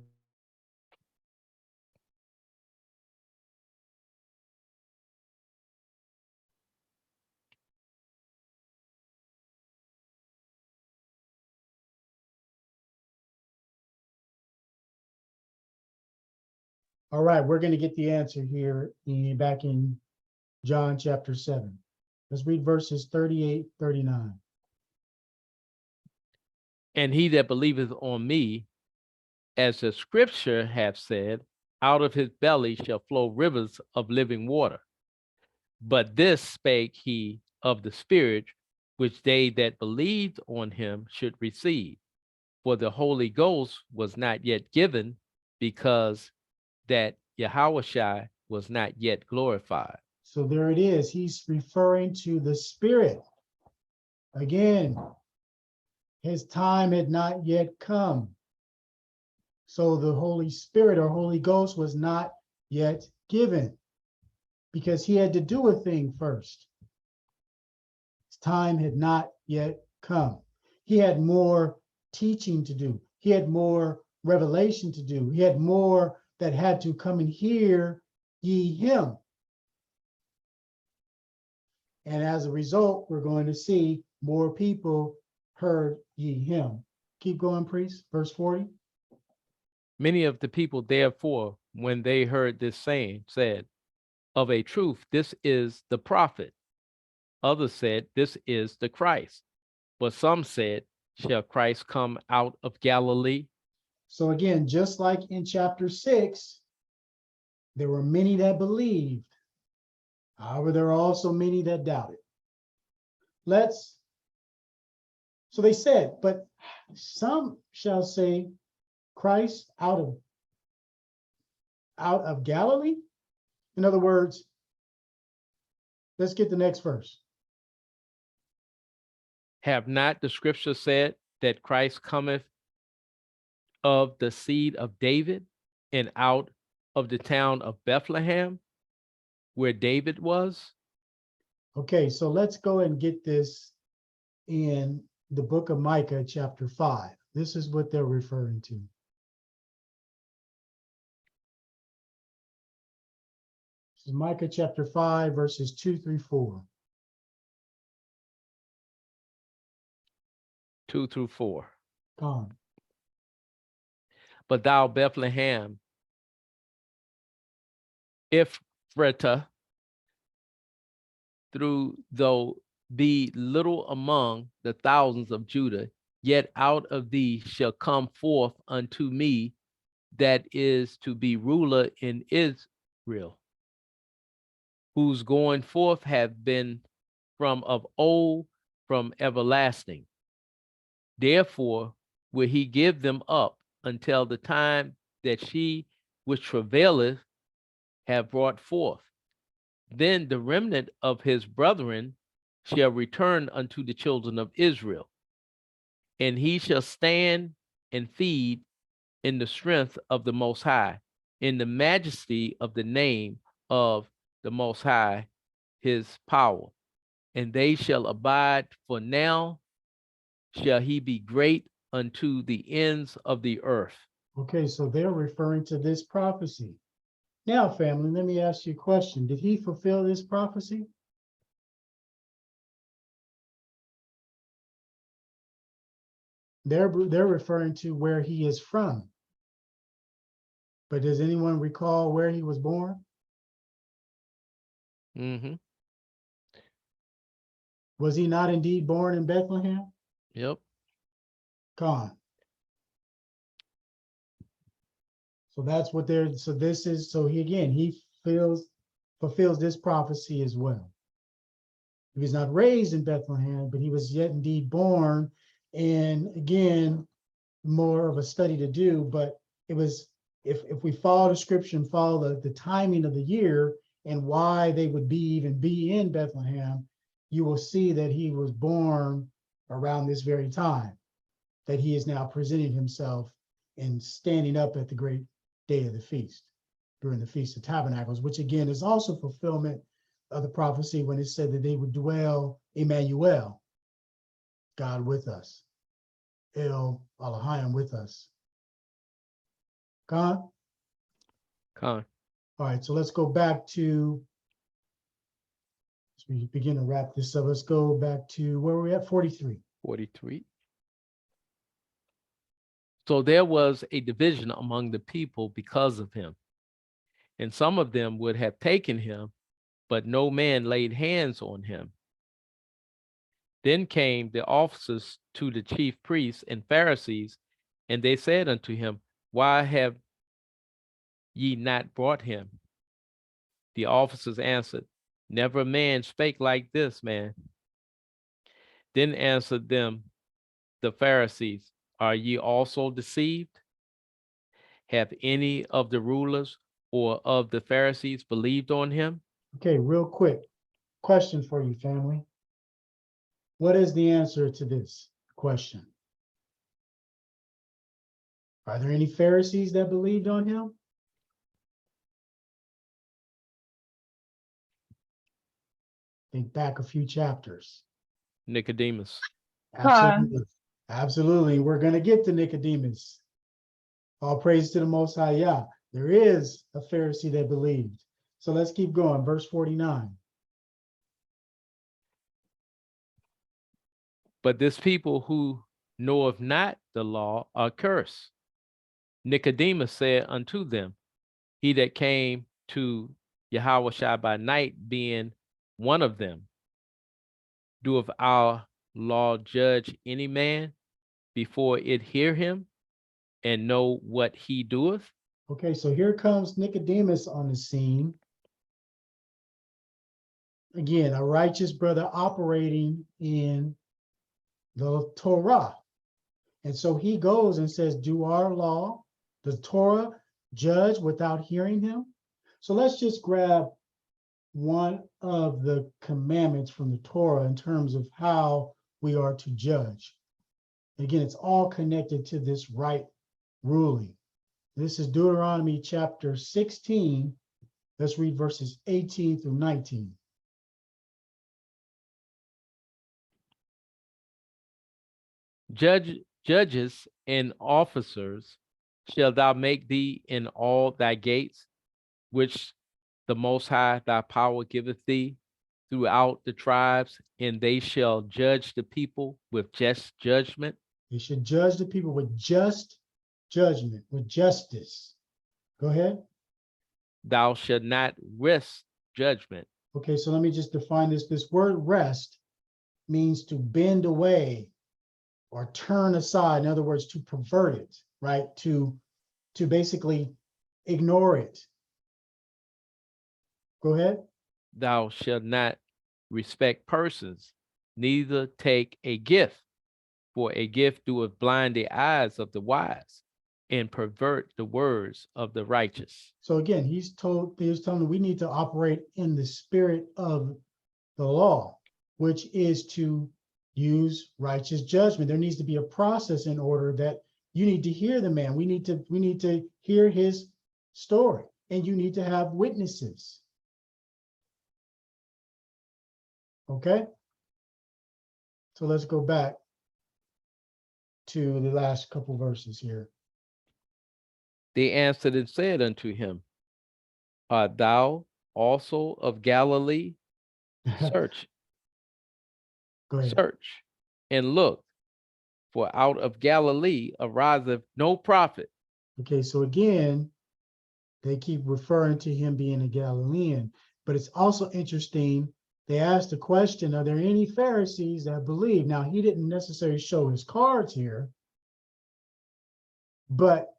All right, we're going to get the answer here back in John chapter 7. Let's read verses 38, 39. and he that believeth on me, as the scripture hath said, out of his belly shall flow rivers of living water. But this spake he of the Spirit, which they that believed on him should receive. For the Holy Ghost was not yet given, because that Yahushua was not yet glorified. So there it is. He's referring to the Spirit. Again, his time had not yet come. So the Holy Spirit or Holy Ghost was not yet given because he had to do a thing first. His time had not yet come. He had more teaching to do. He had more revelation to do. He had more that had to come and hear ye him. And as a result, we're going to see more people heard ye him. Keep going, priest. Verse 40. Many of the people, therefore, when they heard this saying, said, Of a truth, this is the prophet. Others said, This is the Christ. But some said, Shall Christ come out of Galilee? So again, just like in chapter 6, there were many that believed. However, there are also many that doubted. So they said, but some shall say, Christ out of Galilee? In other words, let's get the next verse. Have not the scripture said that Christ cometh of the seed of David and out of the town of Bethlehem, where David was? Okay, so let's go and get this in the book of Micah, chapter 5. This is what they're referring to. This is Micah chapter 5, verses 2 through 4. 2 through 4. Come. But thou, Bethlehem, Ephratah, though be little among the thousands of Judah, yet out of thee shall come forth unto me that is to be ruler in Israel, whose going forth have been from of old, from everlasting. Therefore will he give them up until the time that she which travaileth have brought forth. Then the remnant of his brethren shall return unto the children of Israel, and he shall stand and feed in the strength of the Most High, in the majesty of the name of the Most High, his power. And they shall abide, for now shall he be great unto the ends of the earth. Okay, so they're referring to this prophecy. Now, family, let me ask you a question. Did he fulfill this prophecy? They're referring to where he is from. But does anyone recall where he was born? Mm-hmm. Was he not indeed born in Bethlehem? Yep. Gone. So that's what they're, so this is, so he, again, he fulfills this prophecy as well. He was not raised in Bethlehem, but he was yet indeed born. And again, more of a study to do, but it was, if we follow the scripture and follow the timing of the year and why they would even be in Bethlehem, you will see that he was born around this very time, that he is now presenting himself and standing up at the great day of the feast, during the Feast of Tabernacles, which again is also fulfillment of the prophecy when it said that they would dwell, Emmanuel, God with us, El Elohim with us. Con? Con. All right, so let's go back to, as we begin to wrap this up, let's go back to where we're at, 43. 43. So there was a division among the people because of him. And some of them would have taken him, but no man laid hands on him. Then came the officers to the chief priests and Pharisees, and they said unto him, why have ye not brought him? The officers answered, never man spake like this man. Then answered them the Pharisees, are ye also deceived? Have any of the rulers or of the Pharisees believed on him? Okay, real quick, question for you, family. What is the answer to this question? Are there any Pharisees that believed on him? Think back a few chapters. Nicodemus. Absolutely. Absolutely. We're going to get to Nicodemus. All praise to the Most High Yah. There is a Pharisee that believed. So let's keep going. Verse 49. But this people who knoweth not the law are cursed. Nicodemus said unto them, he that came to Yahushua by night, being one of them, doeth our law judge any man before it hear him and know what he doeth? Okay, so here comes Nicodemus on the scene. Again, a righteous brother operating in the Torah. And so he goes and says, do our law, the Torah, judge without hearing him? So let's just grab one of the commandments from the Torah in terms of how we are to judge. Again, it's all connected to this right ruling. This is Deuteronomy chapter 16. Let's read verses 18 through 19. Judges and officers shall thou make thee in all thy gates, which the Most High thy power giveth thee throughout the tribes, and they shall judge the people with just judgment. They should judge the people with just judgment, with justice. Go ahead. Thou shalt not wrest judgment. Okay, so let me just define this. This word rest means to bend away or turn aside. In other words, to pervert it, right? To basically ignore it. Go ahead. Thou shalt not respect persons, neither take a gift, for a gift doeth blind the eyes of the wise and pervert the words of the righteous. So again, he's telling them we need to operate in the spirit of the law, which is to use righteous judgment. There needs to be a process in order that you need to hear the man. We need to hear his story, and you need to have witnesses. Okay? So let's go back to the last couple verses here. They answered and said unto him, art thou also of Galilee? Search, Go ahead. search, and look, For out of Galilee ariseth no prophet. Okay, so again, they keep referring to him being a Galilean, but it's also interesting. They asked the question, are there any Pharisees that believe? Now, he didn't necessarily show his cards here, but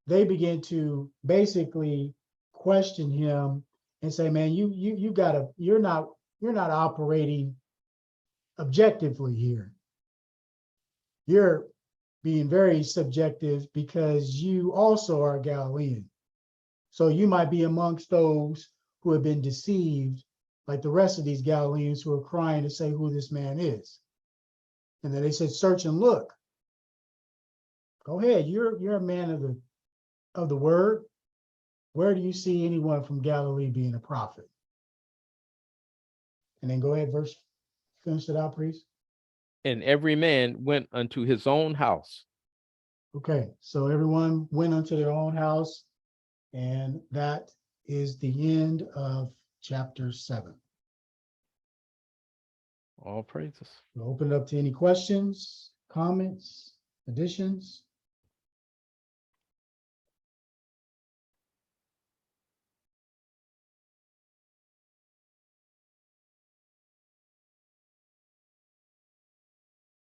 they began to basically question him and say, man, you gotta, you're not operating objectively here. You're being very subjective because you also are a Galilean. So you might be amongst those who have been deceived, like the rest of these Galileans who are crying to say who this man is. And then they said, search and look. Go ahead, you're a man of the word. Where do you see anyone from Galilee being a prophet? And then go ahead, finish it out, please. And every man went unto his own house. Okay, so everyone went unto their own house, and that is the end of chapter 7. All praises. We'll open it up to any questions, comments, additions.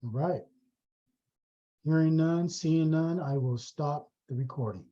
All right. Hearing none, seeing none, I will stop the recording.